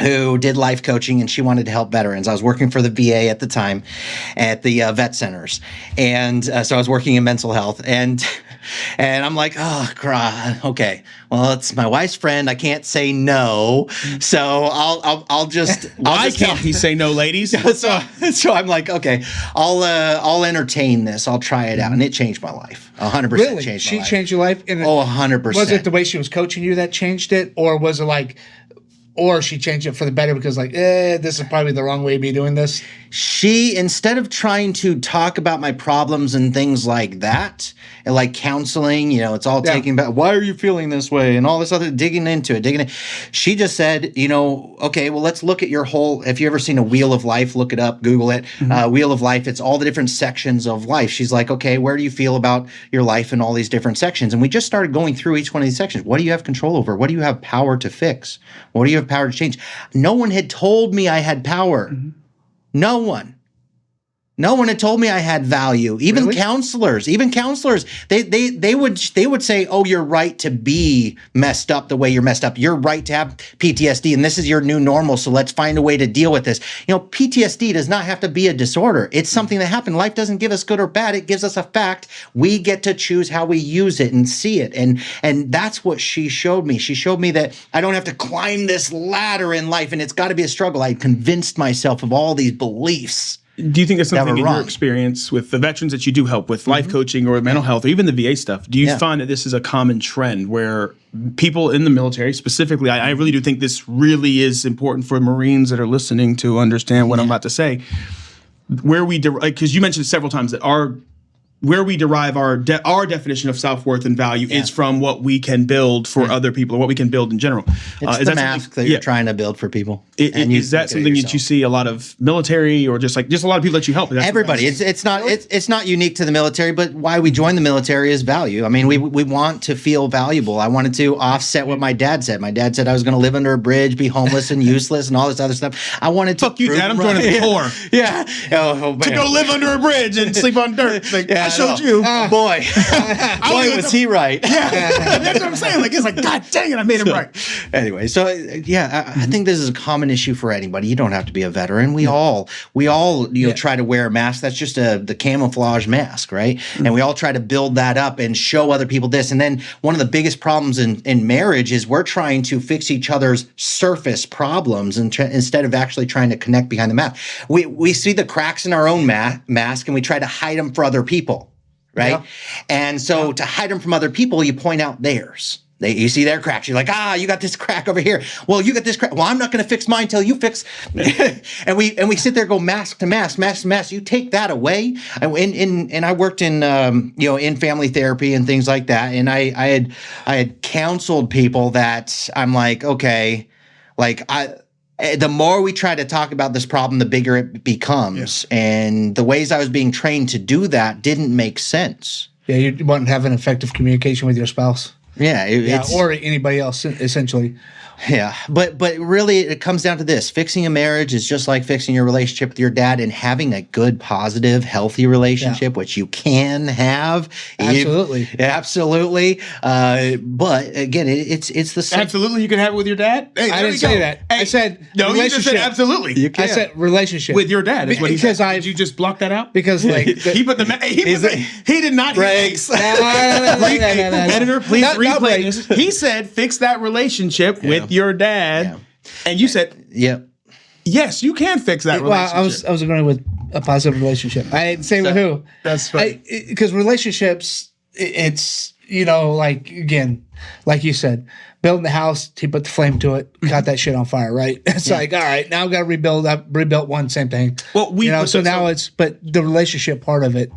who did life coaching, and she wanted to help veterans. I was working for the VA at the time at the vet centers. And so I was working in mental health, and I'm like, oh, God, okay. Well, it's my wife's friend. I can't say no. So I'll just. Why can't he say no, ladies? So I'm like, okay, I'll entertain this. I'll try it out. And it changed my life. 100% Really? changed my life. She changed your life? 100%. Was it the way she was coaching you that changed it? Or was it like, or she changed it for the better because like, this is probably the wrong way to be doing this? She, instead of trying to talk about my problems and things like that, and like counseling, it's all taking about, why are you feeling this way? And all this other, digging into it. She just said, okay, well, let's look at your whole, if you ever seen a Wheel of Life, look it up, Google it, Wheel of Life, it's all the different sections of life. She's like, okay, where do you feel about your life in all these different sections? And we just started going through each one of these sections. What do you have control over? What do you have power to fix? What do you have power to change? No one had told me I had power. No one. No one had told me I had value. Even counselors, they would say, "Oh, you're right to be messed up the way you're messed up. You're right to have PTSD, and this is your new normal. So let's find a way to deal with this." PTSD does not have to be a disorder. It's something that happened. Life doesn't give us good or bad. It gives us a fact. We get to choose how we use it and see it. And that's what she showed me. She showed me that I don't have to climb this ladder in life, and it's got to be a struggle. I convinced myself of all these beliefs. Do you think that's something in your experience with the veterans that you do help with life coaching or mental health or even the VA stuff? Do you find that this is a common trend where people in the military specifically, I really do think this really is important for Marines that are listening to understand what I'm about to say, where we, because you mentioned several times that where we derive our definition of self-worth and value is from what we can build for other people or what we can build in general. It's the mask that you're trying to build for people. Is that something that you see a lot of military or just a lot of people that you help? Everybody. It's not unique to the military, but why we join the military is value. I mean, we want to feel valuable. I wanted to offset what my dad said. My dad said I was going to live under a bridge, be homeless and useless and all this other stuff. I wanted to fuck you, Dad. I'm joining the Corps. Yeah. To go live under a bridge and sleep on dirt. I showed you. Boy, was he right. Yeah, that's what I'm saying. It's like, God dang it, I made him right. Anyway, so I think this is a common issue for anybody. You don't have to be a veteran. We all try to wear a mask. That's just the camouflage mask, right? And we all try to build that up and show other people this. And then one of the biggest problems in marriage is we're trying to fix each other's surface problems instead of actually trying to connect behind the mask. We see the cracks in our own mask and we try to hide them for other people. Right. Yeah. And so to hide them from other people, you point out theirs. You see their cracks. You're like, you got this crack over here. Well, you got this crack. Well, I'm not going to fix mine till you fix. and we sit there, go mask to mask, mask to mask. You take that away. And I worked in in family therapy and things like that. And I had counseled people that I'm like, okay, the more we try to talk about this problem, the bigger it becomes. Yeah. And the ways I was being trained to do that didn't make sense. Yeah, you want to have an effective communication with your spouse. Yeah, or anybody else, essentially. Yeah, but really it comes down to this. Fixing a marriage is just like fixing your relationship with your dad and having a good, positive, healthy relationship, which you can have. Absolutely. Absolutely. But again, it's the same. Absolutely, you can have it with your dad? Hey, I didn't say that. Hey, I said no, you just said absolutely. You can. I said relationship. With your dad is what he said. Did you just block that out? Because he put the he did not breaks. Editor, please replay this. He said fix that relationship with your dad, and you said, yes, you can fix that relationship. Well, I was going with a positive relationship. I didn't say with who. That's right. Because relationships, it's, again, like you said, building the house, he put the flame to it, caught that shit on fire, right? It's like, all right, now I've got to rebuild. I've rebuilt one, same thing. Well, but the relationship part of it,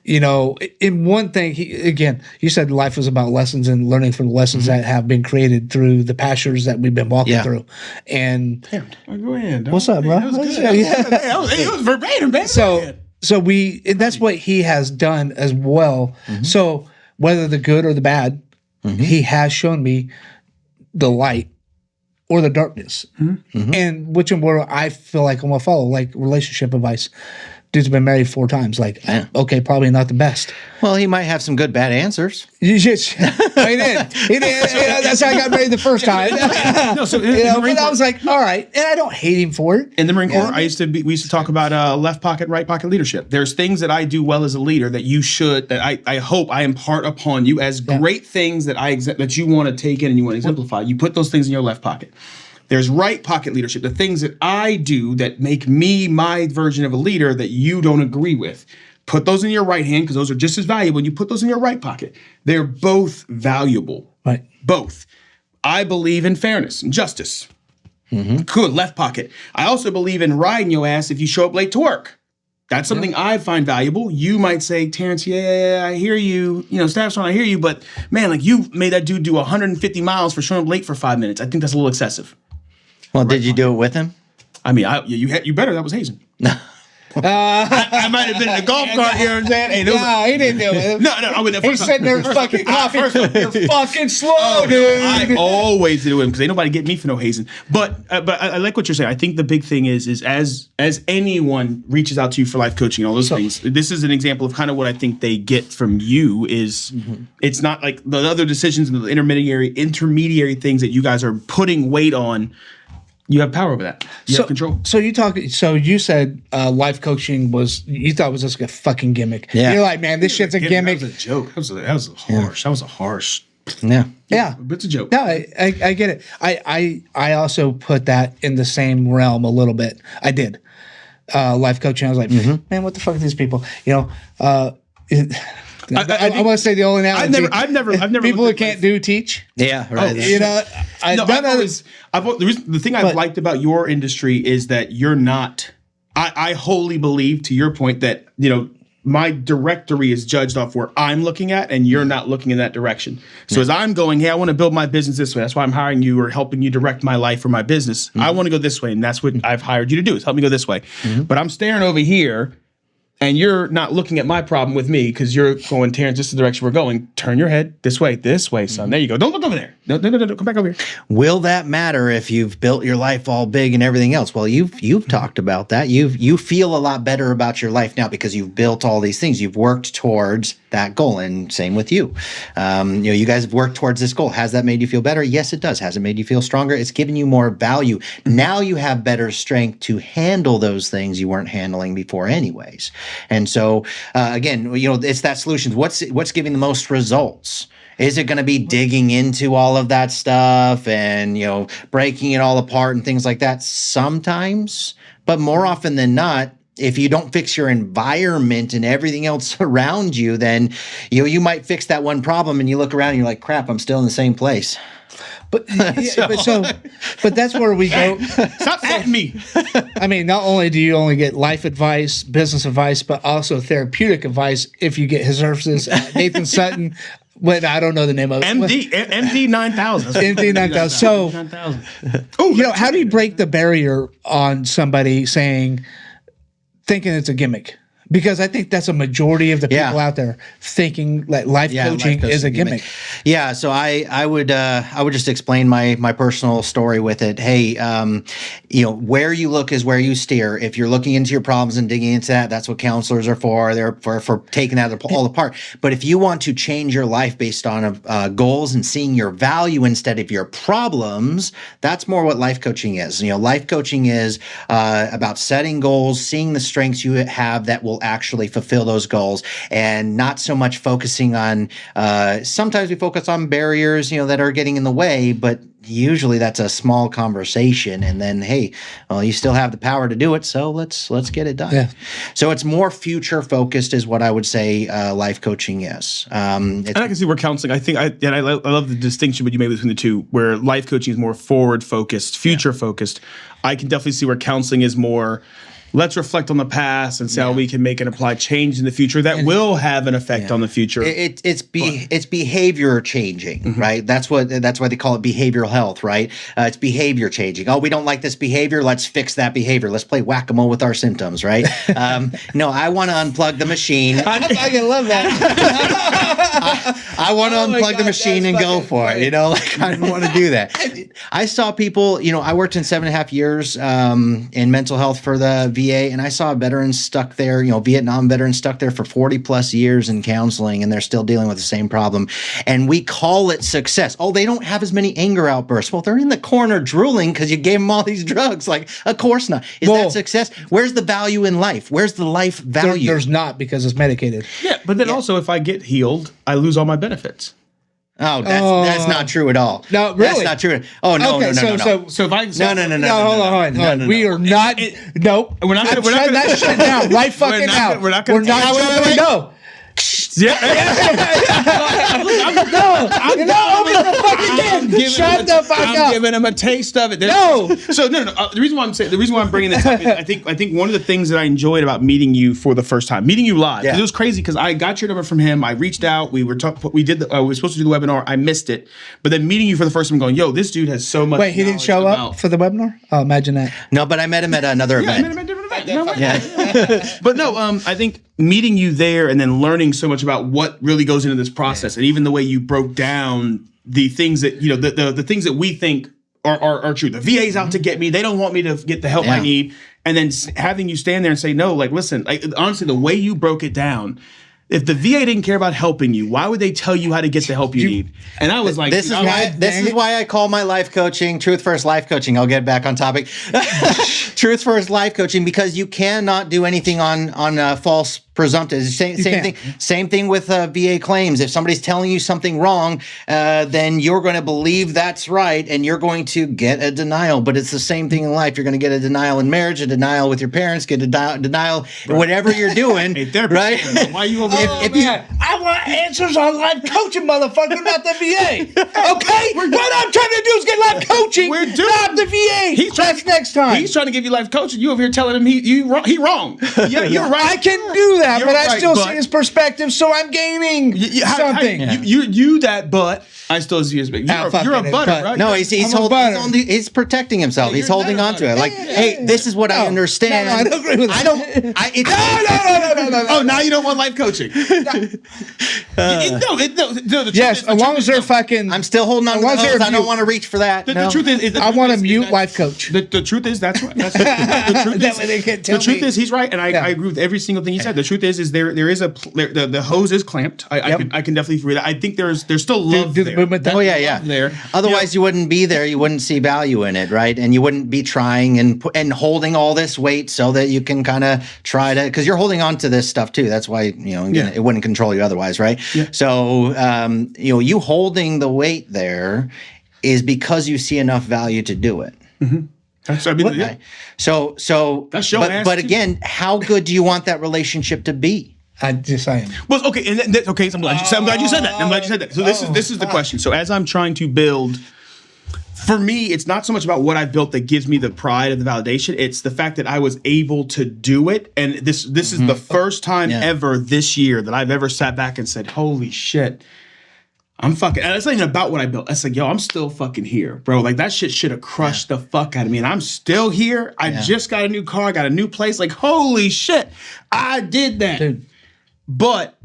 in one thing, you said life was about lessons and learning from the lessons that have been created through the pastures that we've been walking through. And go ahead. What's up, bro? That was good. It was verbatim, man. So that's what he has done as well. Mm-hmm. So whether the good or the bad, he has shown me the light or the darkness, and which one I feel like I'm gonna follow, like relationship advice. dude's been married 4 times. Like, okay, probably not the best. Well, he might have some good, bad answers. He did. He did. You know, that's how I got married the first time. No, so But I was like, all right, and I don't hate him for it. In the Marine Corps, we used to talk about left pocket, right pocket leadership. There's things that I do well as a leader that you should, that I hope I impart upon you as great things that that you want to take in and you want to exemplify. You put those things in your left pocket. There's right pocket leadership, the things that I do that make me my version of a leader that you don't agree with. Put those in your right hand because those are just as valuable. And you put those in your right pocket. They're both valuable. Right. Both. I believe in fairness and justice. Good, left pocket. I also believe in riding your ass if you show up late to work. That's something I find valuable. You might say, Terrence, yeah, I hear you. You know, Staff Sergeant, I hear you. But man, like you made that dude do 150 miles for showing up late for 5 minutes. I think that's a little excessive. Well, did you do it with him? I mean, you better. That was hazing. I might have been in a golf cart here and saying, hey, he didn't do it. No, I went there He's sitting there fucking coffee. You're fucking slow, dude. I always do it because ain't nobody get me for no hazing. But I like what you're saying. I think the big thing is as anyone reaches out to you for life coaching and all those things, this is an example of kind of what I think they get from you is it's not like the other decisions and the intermediary things that you guys are putting weight on. You have power over that. You have control. So you said life coaching you thought was just like a fucking gimmick. Yeah. You're like, man, this shit's a gimmick. That was a joke. That was harsh. That was a harsh. Yeah. Yeah. But it's a joke. No, I get it. I also put that in the same realm a little bit. I did. Life coaching. I was like, man, what the fuck are these people? You know, I want to say the only analogy. I've never. People who can't do teach. Yeah, right. You know, the thing I've liked about your industry is that you're not. I wholly believe, to your point, that you know my directory is judged off where I'm looking at, and you're not looking in that direction. So as I'm going, hey, I want to build my business this way. That's why I'm hiring you or helping you direct my life or my business. I want to go this way, and that's what I've hired you to do is help me go this way. But I'm staring over here. And you're not looking at my problem with me because you're going, Terrence, this is the direction we're going. Turn your head this way, son. There you go. Don't look over there. No. Come back over here. Will that matter if you've built your life all big and everything else? Well, you've talked about that. You feel a lot better about your life now because you've built all these things. You've worked towards that goal, and same with you. You guys have worked towards this goal. Has that made you feel better? Yes, it does. Has it made you feel stronger? It's given you more value. Now you have better strength to handle those things you weren't handling before, anyways. And so, again, it's that solution. What's giving the most results? Is it going to be digging into all of that stuff and, breaking it all apart and things like that? Sometimes, but more often than not, if you don't fix your environment and everything else around you, then you might fix that one problem and you look around and you're like, crap, I'm still in the same place. But but that's where we go. Stop at me. I mean, not only do you only get life advice, business advice, but also therapeutic advice if you get his services. Nathan Sutton, I don't know the name of it. MD 9000. MD 9000. So, how do you break the barrier on somebody thinking it's a gimmick? Because I think that's a majority of the people out there thinking that life coaching is a gimmick. Yeah, so I would just explain my personal story with it. Hey, where you look is where you steer. If you're looking into your problems and digging into that, that's what counselors are for. They're for taking that all apart. But if you want to change your life based on goals and seeing your value instead of your problems, that's more what life coaching is. Life coaching is about setting goals, seeing the strengths you have that will actually fulfill those goals, and not so much focusing on sometimes we focus on barriers that are getting in the way, but usually that's a small conversation, and then hey, well, you still have the power to do it, so let's get it done. So it's more future focused is what I would say life coaching is. And I can see where counseling, I love the distinction you made between the two, where life coaching is more forward focused, future focused. I can definitely see where counseling is more, let's reflect on the past and see how we can make and apply change in the future that will have an effect on the future. It's behavior changing, right? That's why they call it behavioral health, right? It's behavior changing. Oh, we don't like this behavior. Let's fix that behavior. Let's play whack-a-mole with our symptoms, right? No, I want to unplug the machine. I love that. I want to unplug the machine and go for it. I want to do that. I saw people. I worked in 7.5 years in mental health for the VA, and I saw veterans stuck there, Vietnam veterans stuck there for 40 plus years in counseling, and they're still dealing with the same problem. And we call it success. Oh, they don't have as many anger outbursts. Well, they're in the corner drooling because you gave them all these drugs. Like, of course not. Is that success? Where's the value in life? Where's the life value? There's not, because it's medicated. Yeah, but then also if I get healed, I lose all my benefits. Oh, that's not true at all. No, really? That's not true. Oh, no, Okay, no. So if I hold on. We are not. Nope. We're not gonna shut that shit down right fucking now. We're not gonna. No. Yeah. You're not opening the fucking can. Shut the fuck up. I'm giving him a taste of it. No. So no. The reason why I'm bringing this up is I think one of the things that I enjoyed about meeting you for the first time, meeting you live, because it was crazy. Because I got your number from him. I reached out. We were supposed to do the webinar. I missed it, but then meeting you for the first time, going, yo, this dude has so much. Wait, he didn't show up for the webinar? Oh, imagine that. No, but I met him at another event. I met him at a different event. Yeah. But no, I think meeting you there and then learning so much about what really goes into this process, and even the way you broke down the things that the things that we think are true. The VA's out to get me. They don't want me to get the help I need. And then having you stand there and say, no, like, listen, honestly, the way you broke it down, if the VA didn't care about helping you, why would they tell you how to get the help you need? And I was like, this is why I call my life coaching Truth First Life Coaching. I'll get back on topic. Truth First Life Coaching, because you cannot do anything on false presumptives. Same thing with VA claims. If somebody's telling you something wrong, then you're going to believe that's right, and you're going to get a denial. But it's the same thing in life. You're going to get a denial in marriage, a denial with your parents, get a denial in whatever you're doing. Right? Why are you over I want answers on life coaching, motherfucker, not the VA. Okay? What I'm trying to do is get life coaching, not the VA. That's next time. He's trying to give you life coaching. You over here telling him he wrong. Yeah, you're right. I can do that, but I still see his perspective, so I'm gaining something. You that, but I still see his big. You're a butter, right? No, he's protecting himself. He's holding on to it. Like, hey, this is what I understand. No, I don't agree with that. No. Oh, now you don't want life coaching. Yes, as long as they're fucking. I'm still holding on to those. I don't want to reach for that. The truth is, I want to mute life coach. The truth is, that's right. The truth is, he's right, and I agree with every single thing he said. The truth is there is the hose is clamped. I can definitely agree with that. I think there's still love there. Oh yeah. There. Otherwise, you wouldn't be there. You wouldn't see value in it, right? And you wouldn't be trying and holding all this weight so that you can kind of try to, because you're holding on to this stuff too. That's why it wouldn't control you otherwise, right? Yeah. So you holding the weight there is because you see enough value to do it. Mm-hmm. So that's showing. But again, how good do you want that relationship to be? I am. Well, okay, so I'm glad you said that. So this is the question. So as I'm trying to build, for me, it's not so much about what I've built that gives me the pride of the validation. It's the fact that I was able to do it, and this is the first time ever this year that I've ever sat back and said, "Holy shit, I'm fucking." And it's not even about what I built. It's like, yo, I'm still fucking here, bro. Like that shit should have crushed the fuck out of me, and I'm still here. I just got a new car, I got a new place. Like, holy shit, I did that. Dude. But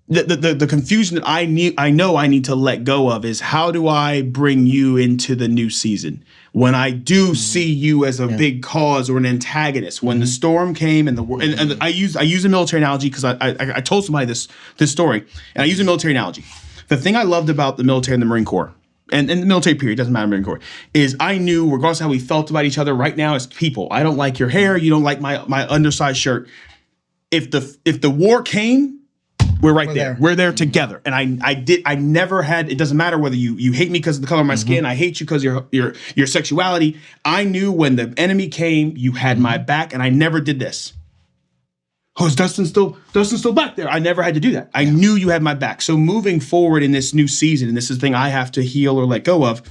the confusion that I know I need to let go of is, how do I bring you into the new season when I do see you as a big cause or an antagonist? When the storm came and and I use a military analogy because I told somebody this story, and I use a military analogy. The thing I loved about the military and the Marine Corps, and the military period, doesn't matter, Marine Corps, is I knew, regardless of how we felt about each other right now as people, I don't like your hair, you don't like my undersized shirt. If the war came, we're right there. We're there together. And I never had, it doesn't matter whether you hate me because of the color of my skin, I hate you because of your sexuality. I knew when the enemy came, you had my back, and I never did this. Oh, is Dustin still back there? I never had to do that. I knew you had my back. So moving forward in this new season, and this is the thing I have to heal or let go of,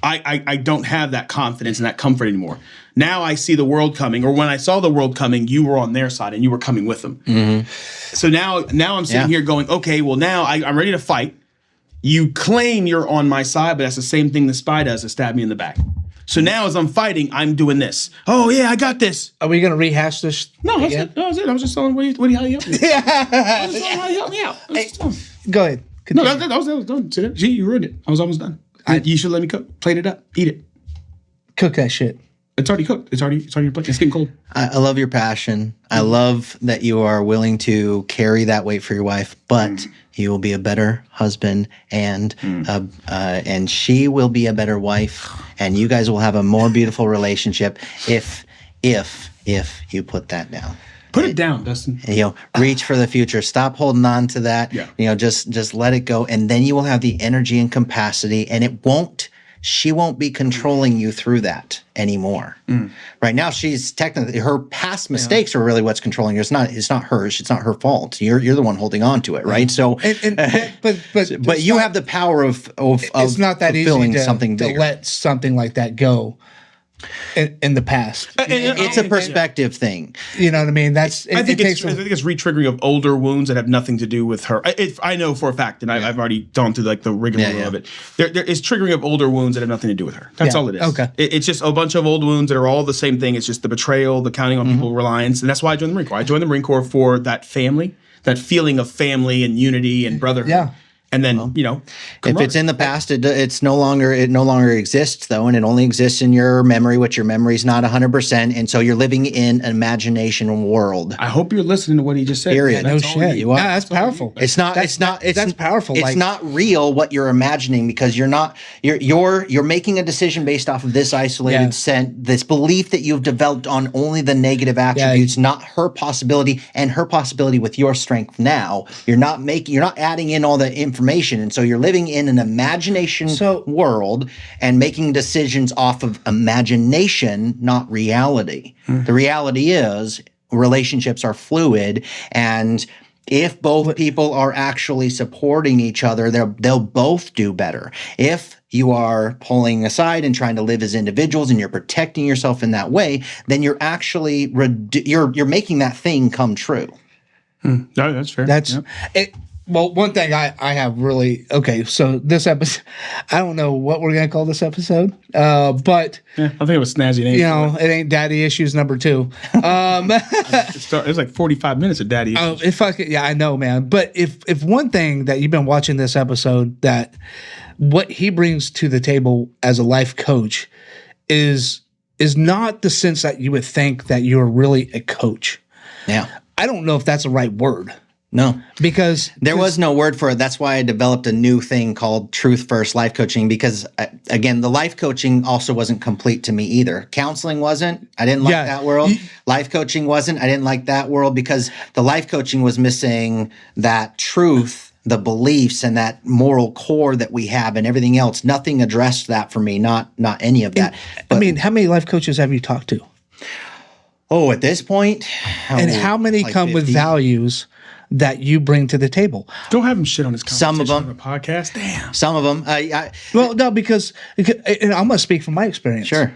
I don't have that confidence and that comfort anymore. Now I see the world coming, or when I saw the world coming, you were on their side and you were coming with them. Mm-hmm. So now I'm sitting here going, okay, well now I'm ready to fight. You claim you're on my side, but that's the same thing the spy does, to stab me in the back. So now as I'm fighting, I'm doing this. Oh yeah, I got this. Are we going to rehash this? No, that's it. I was just telling how you help me. I was just telling how you help me out. Go ahead. Continue. No, that was done. See that? Gee, you ruined it. I was almost done. You should let me cook. Plate it up. Eat it. Cook that shit. It's already cooked. It's already your plate. It's getting cold. I love your passion. I love that you are willing to carry that weight for your wife, but you will be a better husband, and she will be a better wife, and you guys will have a more beautiful relationship if you put that down. Put it down, Dustin. Reach for the future. Stop holding on to that. Yeah. Just let it go, and then you will have the energy and capacity, and she won't be controlling you through that anymore. Right now, she's technically, her past mistakes are really what's controlling her. It's not hers. It's not her fault. You're the one holding on to it, right? So, but you have the power of it's not that easy to let something like that go. In the past, it's a perspective thing. You know what I mean? I think it's re-triggering of older wounds that have nothing to do with her. I know for a fact, and I've already gone through like the rigmarole of it. There is triggering of older wounds that have nothing to do with her. That's all it is. Okay, it's just a bunch of old wounds that are all the same thing. It's just the betrayal, the counting on people, reliance, and that's why I joined the Marine Corps. I joined the Marine Corps for that family, that feeling of family and unity and brotherhood. Yeah. And then, if it's in the past, it no longer exists though, and it only exists in your memory, which your memory is not 100%, and so you're living in an imagination world. I hope you're listening to what he just said. Period. No shit. You are. That's powerful. That's powerful. It's not real what you're imagining, because you're making a decision based off of this isolated this belief that you've developed on only the negative attributes, not her possibility and her possibility with your strength now. You're not adding in all the information, and so you're living in an imagination world and making decisions off of imagination, not reality. The reality is relationships are fluid, and if both people are actually supporting each other, they'll both do better. If you are pulling aside and trying to live as individuals and you're protecting yourself in that way, then you're actually you're making that thing come true. No, that's fair. Well, one thing I have really, so this episode, I don't know what we're going to call this episode, but I think it was snazzy name. It ain't Daddy Issues number 2. It's like 45 minutes of Daddy Issues. I know, man. But if one thing that you've been watching this episode, that what he brings to the table as a life coach is not the sense that you would think that you're really a coach. Yeah. I don't know if that's the right word. No, because there was no word for it. That's why I developed a new thing called Truth First Life Coaching, because again, the life coaching also wasn't complete to me either. Counseling wasn't. I didn't like that world. Life coaching wasn't. I didn't like that world, because the life coaching was missing that truth, the beliefs, and that moral core that we have, and everything else. Nothing addressed that for me. Not any of that. But, how many life coaches have you talked to? Oh, at this point, and how many come 50? With values that you bring to the table? Don't have him shit on his some of them on the podcast. Damn. Some of them. Well, no, because and I'm gonna speak from my experience. Sure.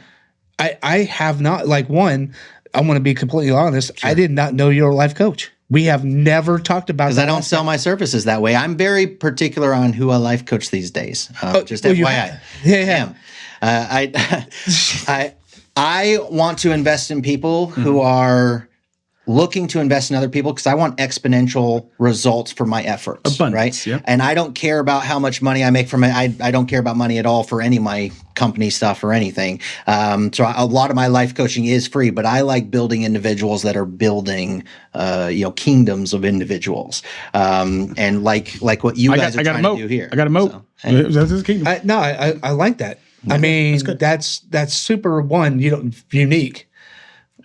I have not, like, one, I'm gonna be completely honest. Sure. I did not know you're a life coach. We have never talked about, because I don't sell my services that way. I'm very particular on who I life coach these days. Just FYI. I want to invest in people who are looking to invest in other people, because I want exponential results for my efforts. Abundance, right? Yeah. And I don't care about how much money I make from it. I don't care about money at all for any of my company stuff or anything. So a lot of my life coaching is free, but I like building individuals that are building, kingdoms of individuals. And like what you guys are trying to do here. I got a moat. So, that's his kingdom. I like that. I mean, that's super unique.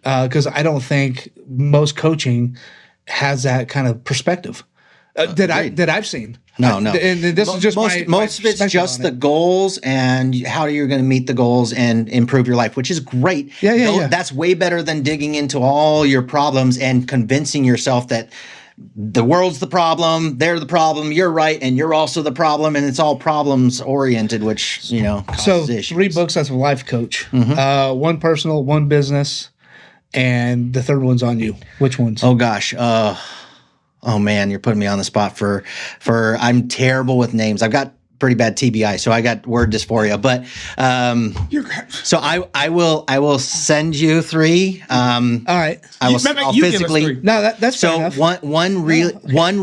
Because I don't think most coaching has that kind of perspective that I've seen. No. And this is just most of it's just the goals and how you're going to meet the goals and improve your life, which is great. Yeah. That's way better than digging into all your problems and convincing yourself that the world's the problem, they're the problem, you're right, and you're also the problem, and it's all problems oriented, which causes issues. 3 books as a life coach, one personal, one business. And the third one's on you. Which ones? Oh gosh. Oh man, you're putting me on the spot for I'm terrible with names. I've got pretty bad TBI, so I got word dysphoria. But so I will send you 3. All right. I'll physically. No, that's fair so enough. one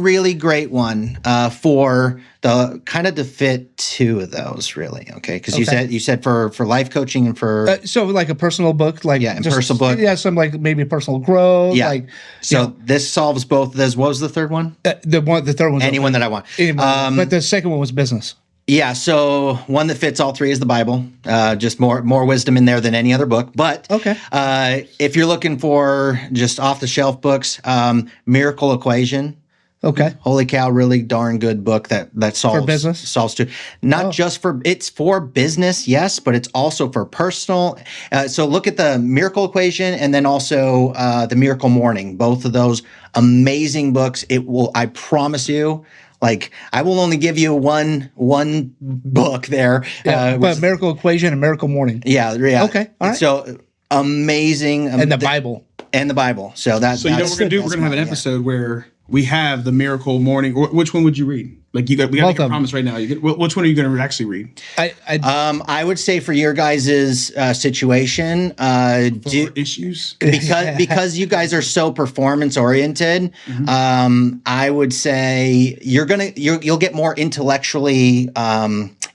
really great one for the kind of to fit 2 of those really. Okay, because you said for life coaching and for so like a personal book, like personal book. Yeah, some like maybe personal growth. Yeah. Like so this solves both of those. What was the third one? The third one. Anyone that I want. But the second one was business. Yeah, so one that fits all 3 is the Bible. Just more wisdom in there than any other book. But if you're looking for just off the shelf books, Miracle Equation. Okay. Holy cow, really darn good book that solves for business. Solves too. Not just for it's for business, yes, but it's also for personal. So look at the Miracle Equation and then also the Miracle Morning. Both of those amazing books. It will. I promise you. Like I will only give you one book there. But Miracle Equation and Miracle Morning. Yeah. Okay. All right. So amazing. And the Bible. And the Bible. So that's. So you know what we're gonna do? We're gonna have an episode where we have the Miracle Morning. Which one would you read? Like we got to make a promise right now. Which one are you going to actually read? I would say for your guys' situation, issues because you guys are so performance oriented. I would say you'll get more intellectually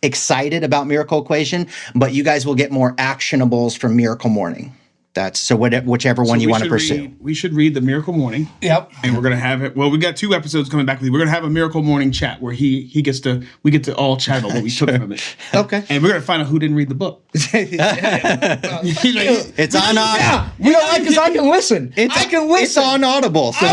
excited about Miracle Equation, but you guys will get more actionables from Miracle Morning. That's so whichever one you want to pursue. We should read the Miracle Morning. Yep. And we're gonna have it. Well, we got 2 episodes coming back. We're gonna have a Miracle Morning chat where we get to all chat about what we took from it. Okay. And we're gonna find out who didn't read the book. It's on. Yeah. You know, because I can listen. I can listen. It's on Audible. So.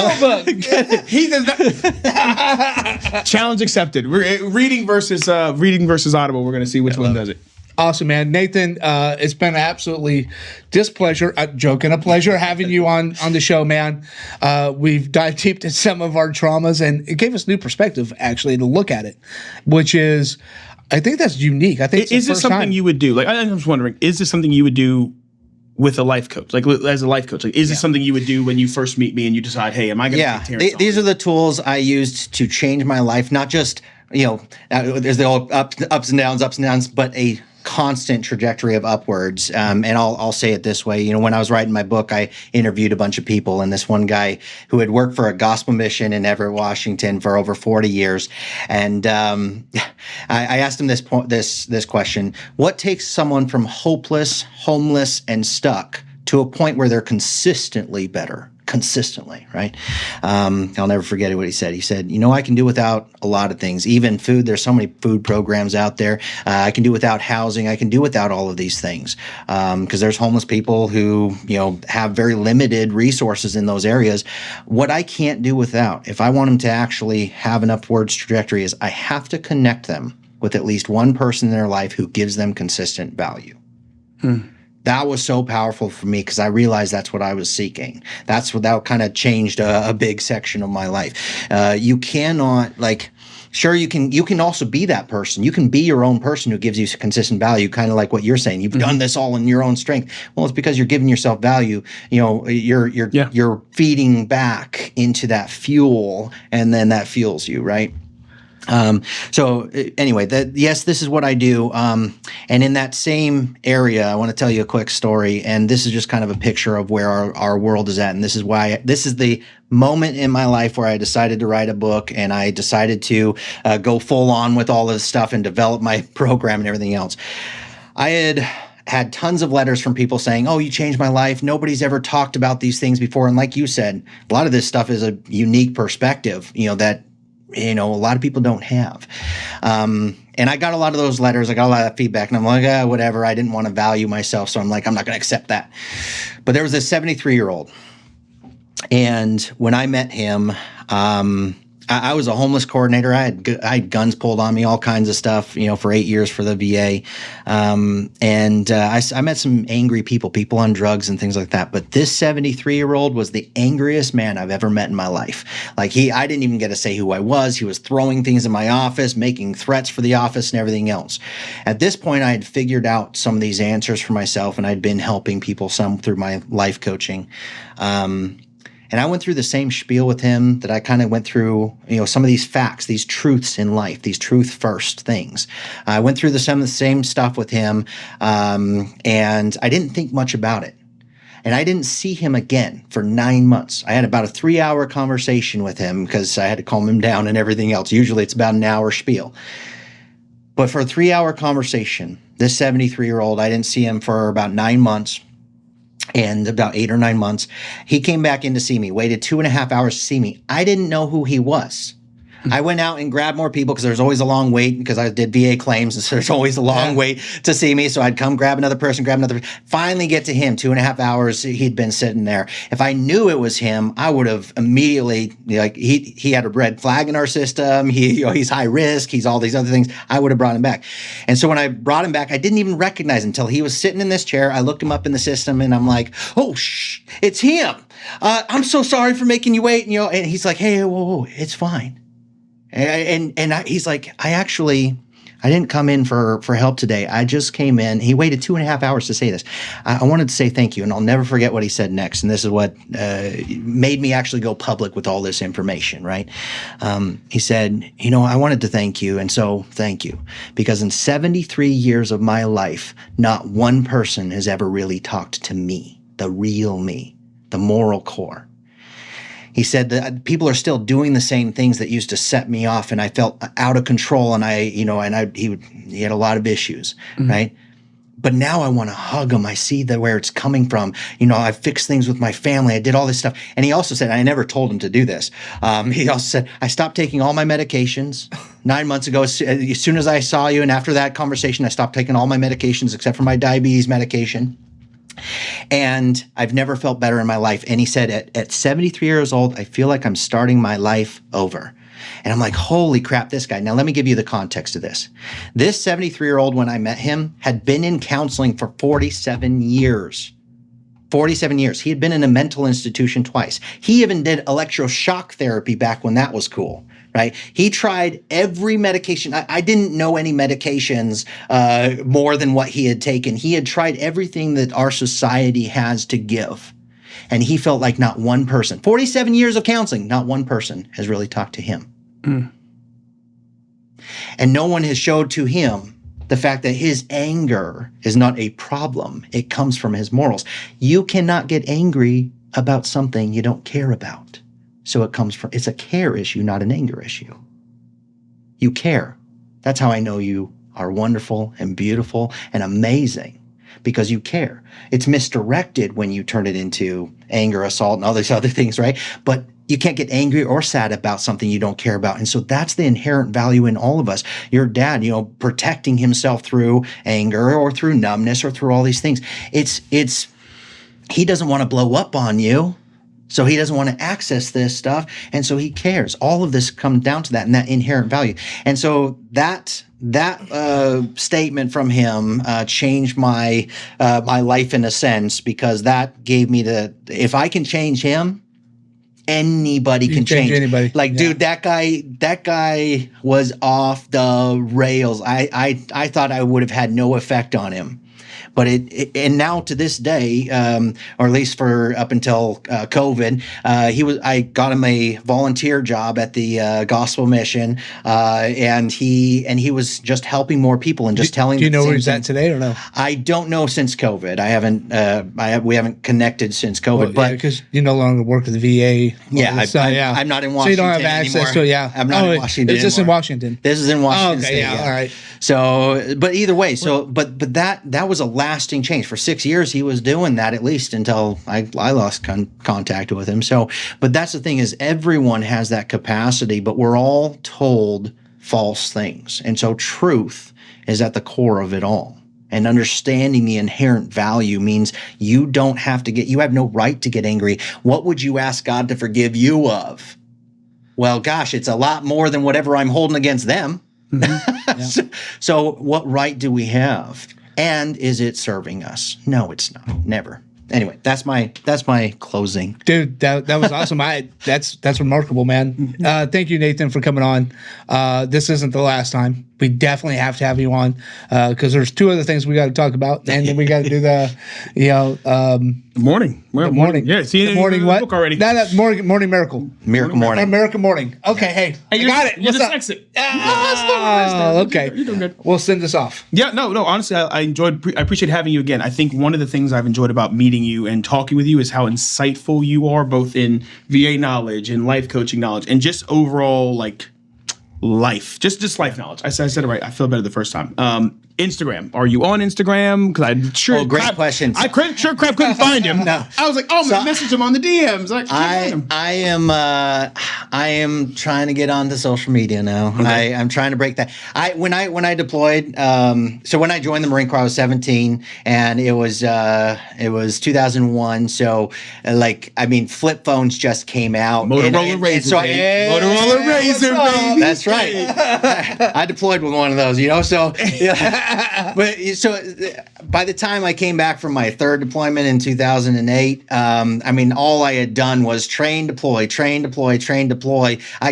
He does not. Challenge accepted. We're reading versus Audible. We're gonna see which one does it. Awesome, man. Nathan, it's been absolutely a pleasure having you on the show, man. We've dived deep into some of our traumas, and it gave us new perspective, actually, to look at it, which is, I think that's unique. I think is this something you would do? Like, I'm just wondering, is this something you would do with a life coach? Like, as a life coach, like, is this something you would do when you first meet me and you decide, hey, am I going to take Terrence on? These are the tools I used to change my life, not just, there's the old ups and downs, but a constant trajectory of upwards. And I'll say it this way. When I was writing my book, I interviewed a bunch of people, and this one guy who had worked for a gospel mission in Everett, Washington for over 40 years. And I asked him this question: what takes someone from hopeless, homeless, and stuck to a point where they're consistently better? Consistently, right? I'll never forget what he said. He said, I can do without a lot of things, even food. There's so many food programs out there. I can do without housing. I can do without all of these things because there's homeless people who, have very limited resources in those areas. What I can't do without, if I want them to actually have an upwards trajectory, is I have to connect them with at least one person in their life who gives them consistent value. That was so powerful for me because I realized that's what I was seeking. That kind of changed a big section of my life. You cannot sure you can also be that person. You can be your own person who gives you consistent value, kind of like what you're saying. You've done this all in your own strength. Well, it's because you're giving yourself value. You're feeding back into that fuel, and then that fuels you, right? So anyway, yes, this is what I do. And in that same area, I want to tell you a quick story. And this is just kind of a picture of where our world is at. And this is the moment in my life where I decided to write a book, and I decided to go full on with all this stuff and develop my program and everything else. I had tons of letters from people saying, "Oh, you changed my life. Nobody's ever talked about these things before." And like you said, a lot of this stuff is a unique perspective, that a lot of people don't have. And I got a lot of those letters. I got a lot of feedback, and I'm like, whatever. I didn't want to value myself. So I'm like, I'm not going to accept that. But there was this 73-year-old. And when I met him, I was a homeless coordinator. I had guns pulled on me, all kinds of stuff, for 8 years for the VA. I met some angry people on drugs and things like that. But this 73-year-old was the angriest man I've ever met in my life. I didn't even get to say who I was. He was throwing things in my office, making threats for the office and everything else. At this point, I had figured out some of these answers for myself, and I'd been helping people some through my life coaching. And I went through the same spiel with him that I kind of went through, some of these facts, these truths in life, these truth first things. I went through some of the same stuff with him, and I didn't think much about it. And I didn't see him again for 9 months. I had about a 3-hour conversation with him because I had to calm him down and everything else. Usually it's about an hour spiel. But for a 3-hour conversation, this 73-year-old, I didn't see him for about 9 months. And about 8 or 9 months, he came back in to see me, waited 2.5 hours to see me. I didn't know who he was. I went out and grabbed more people because there's always a long wait because I did VA claims. And so there's always a long wait to see me. So I'd come grab another person, finally get to him. 2.5 hours he'd been sitting there. If I knew it was him, I would have immediately, he had a red flag in our system. He's high risk. He's all these other things. I would have brought him back. And so when I brought him back, I didn't even recognize him until he was sitting in this chair. I looked him up in the system and I'm like, oh, it's him. I'm so sorry for making you wait. And he's like, hey, whoa, it's fine. He's like, I didn't come in for help today. I just came in. He waited 2.5 hours to say this. I wanted to say thank you, and I'll never forget what he said next. And this is what made me actually go public with all this information, right? He said, I wanted to thank you, and so thank you. Because in 73 years of my life, not one person has ever really talked to me, the real me, the moral core. He said that people are still doing the same things that used to set me off, and I felt out of control. And he had a lot of issues, right? But now I want to hug him. I see where it's coming from. I fixed things with my family. I did all this stuff. And he also said, I never told him to do this. He also said, I stopped taking all my medications 9 months ago. As soon as I saw you, and after that conversation, I stopped taking all my medications except for my diabetes medication. And I've never felt better in my life. And he said, at 73 years old, I feel like I'm starting my life over. And I'm like, holy crap, this guy. Now, let me give you the context of this. This 73-year-old, when I met him, had been in counseling for 47 years. 47 years. He had been in a mental institution twice. He even did electroshock therapy back when that was cool. Right? He tried every medication. I didn't know any medications more than what he had taken. He had tried everything that our society has to give. And he felt like not one person, 47 years of counseling, not one person has really talked to him. And no one has showed to him the fact that his anger is not a problem. It comes from his morals. You cannot get angry about something you don't care about. So it's a care issue, not an anger issue. You care. That's how I know you are wonderful and beautiful and amazing, because you care. It's misdirected when you turn it into anger, assault, and all these other things, right? But you can't get angry or sad about something you don't care about. And so that's the inherent value in all of us. Your dad, protecting himself through anger or through numbness or through all these things. He doesn't want to blow up on you. So he doesn't want to access this stuff. And so he cares. All of this comes down to that and that inherent value. And so that statement from him changed my life in a sense, because that gave me if I can change him, anybody can change anybody. Dude, that guy was off the rails. I thought I would have had no effect on him. But and now to this day, or at least for up until COVID, I got him a volunteer job at the gospel mission, and he was just helping more people and just telling. Do you know where he's at today or no? I don't know since COVID. I haven't. We haven't connected since COVID. But because you no longer work at the VA. I'm not in Washington. So you don't have access anymore. to it. Yeah, I'm not in Washington. It's just in Washington. This is in Washington. Okay, State, yeah, all right. So, but either way, but that was a lasting change. For 6 years, he was doing that, at least until I lost contact with him. So, but that's the thing, is everyone has that capacity, but we're all told false things. And so truth is at the core of it all. And understanding the inherent value means you have no right to get angry. What would you ask God to forgive you of? Well, gosh, it's a lot more than whatever I'm holding against them. Mm-hmm. Yeah. So what right do we have? And is it serving us? No, it's not. Never. Anyway, that's my closing. Dude, that was awesome. That's remarkable, man. Thank you, Nathan, for coming on. This isn't the last time. We definitely have to have you on because there's two other things we got to talk about, and then we got to do the Morning. Good morning. Yeah, see, Good morning. What? Book already. No, morning miracle. Miracle morning. American morning. Okay, hey, I got it. You're What's up? dyslexic. Oh, okay. You're doing good. We'll send this off. Yeah, no. Honestly, I appreciate having you again. I think one of the things I've enjoyed about meeting you and talking with you is how insightful you are, both in VA knowledge and life coaching knowledge, and just overall life, just life knowledge. I said it right. I feel better the first time. Instagram. Are you on Instagram? Because I'm sure. Oh, great questions. Crap couldn't find him. No. I was like, message him on the DMs. I am trying to get onto social media now. Okay. I'm trying to break that. When I deployed, so when I joined the Marine Corps, I was 17, and it was 2001. So flip phones just came out. Motorola Razr. Motorola Razr. That's right. I deployed with one of those. So. Yeah. But so by the time I came back from my third deployment in 2008, all I had done was train, deploy. I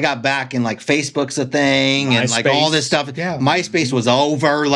got back and Facebook's a thing and MySpace. All this stuff. Yeah. MySpace was over.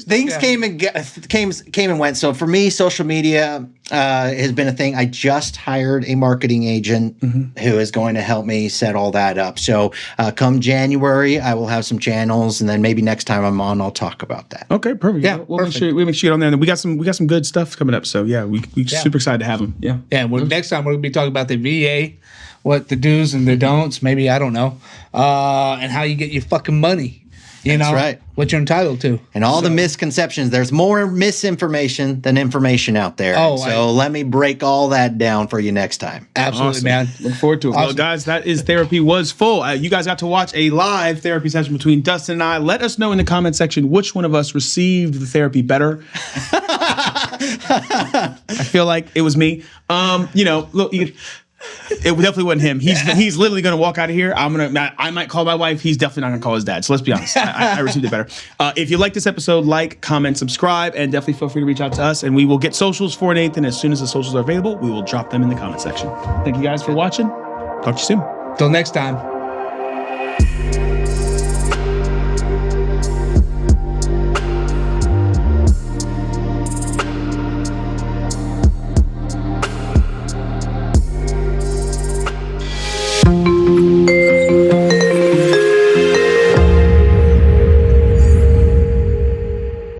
Things came and went. So for me, social media has been a thing. I just hired a marketing agent who is going to help me set all that up. So come January, I will have some channels, and then maybe next time I'm on, I'll talk about that. Okay, perfect. Yeah, we'll make sure you get on there. And we got some good stuff coming up. So yeah, we super excited to have them. Yeah. Yeah. Well, next time we're gonna be talking about the VA, what the do's and the don'ts. Maybe I don't know, and how you get your fucking money. That's right. What you're entitled to. And all the misconceptions. There's more misinformation than information out there. Let me break all that down for you next time. Absolutely, man. Look forward to it. Awesome. Well, guys, that is Therapy Was Full. You guys got to watch a live therapy session between Dustin and I. Let us know in the comment section which one of us received the therapy better. I feel like it was me. Look, it definitely wasn't him. He's literally going to walk out of here. I might call my wife. He's definitely not going to call his dad. So let's be honest. I received it better. If you like this episode, comment, subscribe, and definitely feel free to reach out to us. And we will get socials for Nathan as soon as the socials are available. We will drop them in the comment section. Thank you guys for watching. Talk to you soon. Till next time.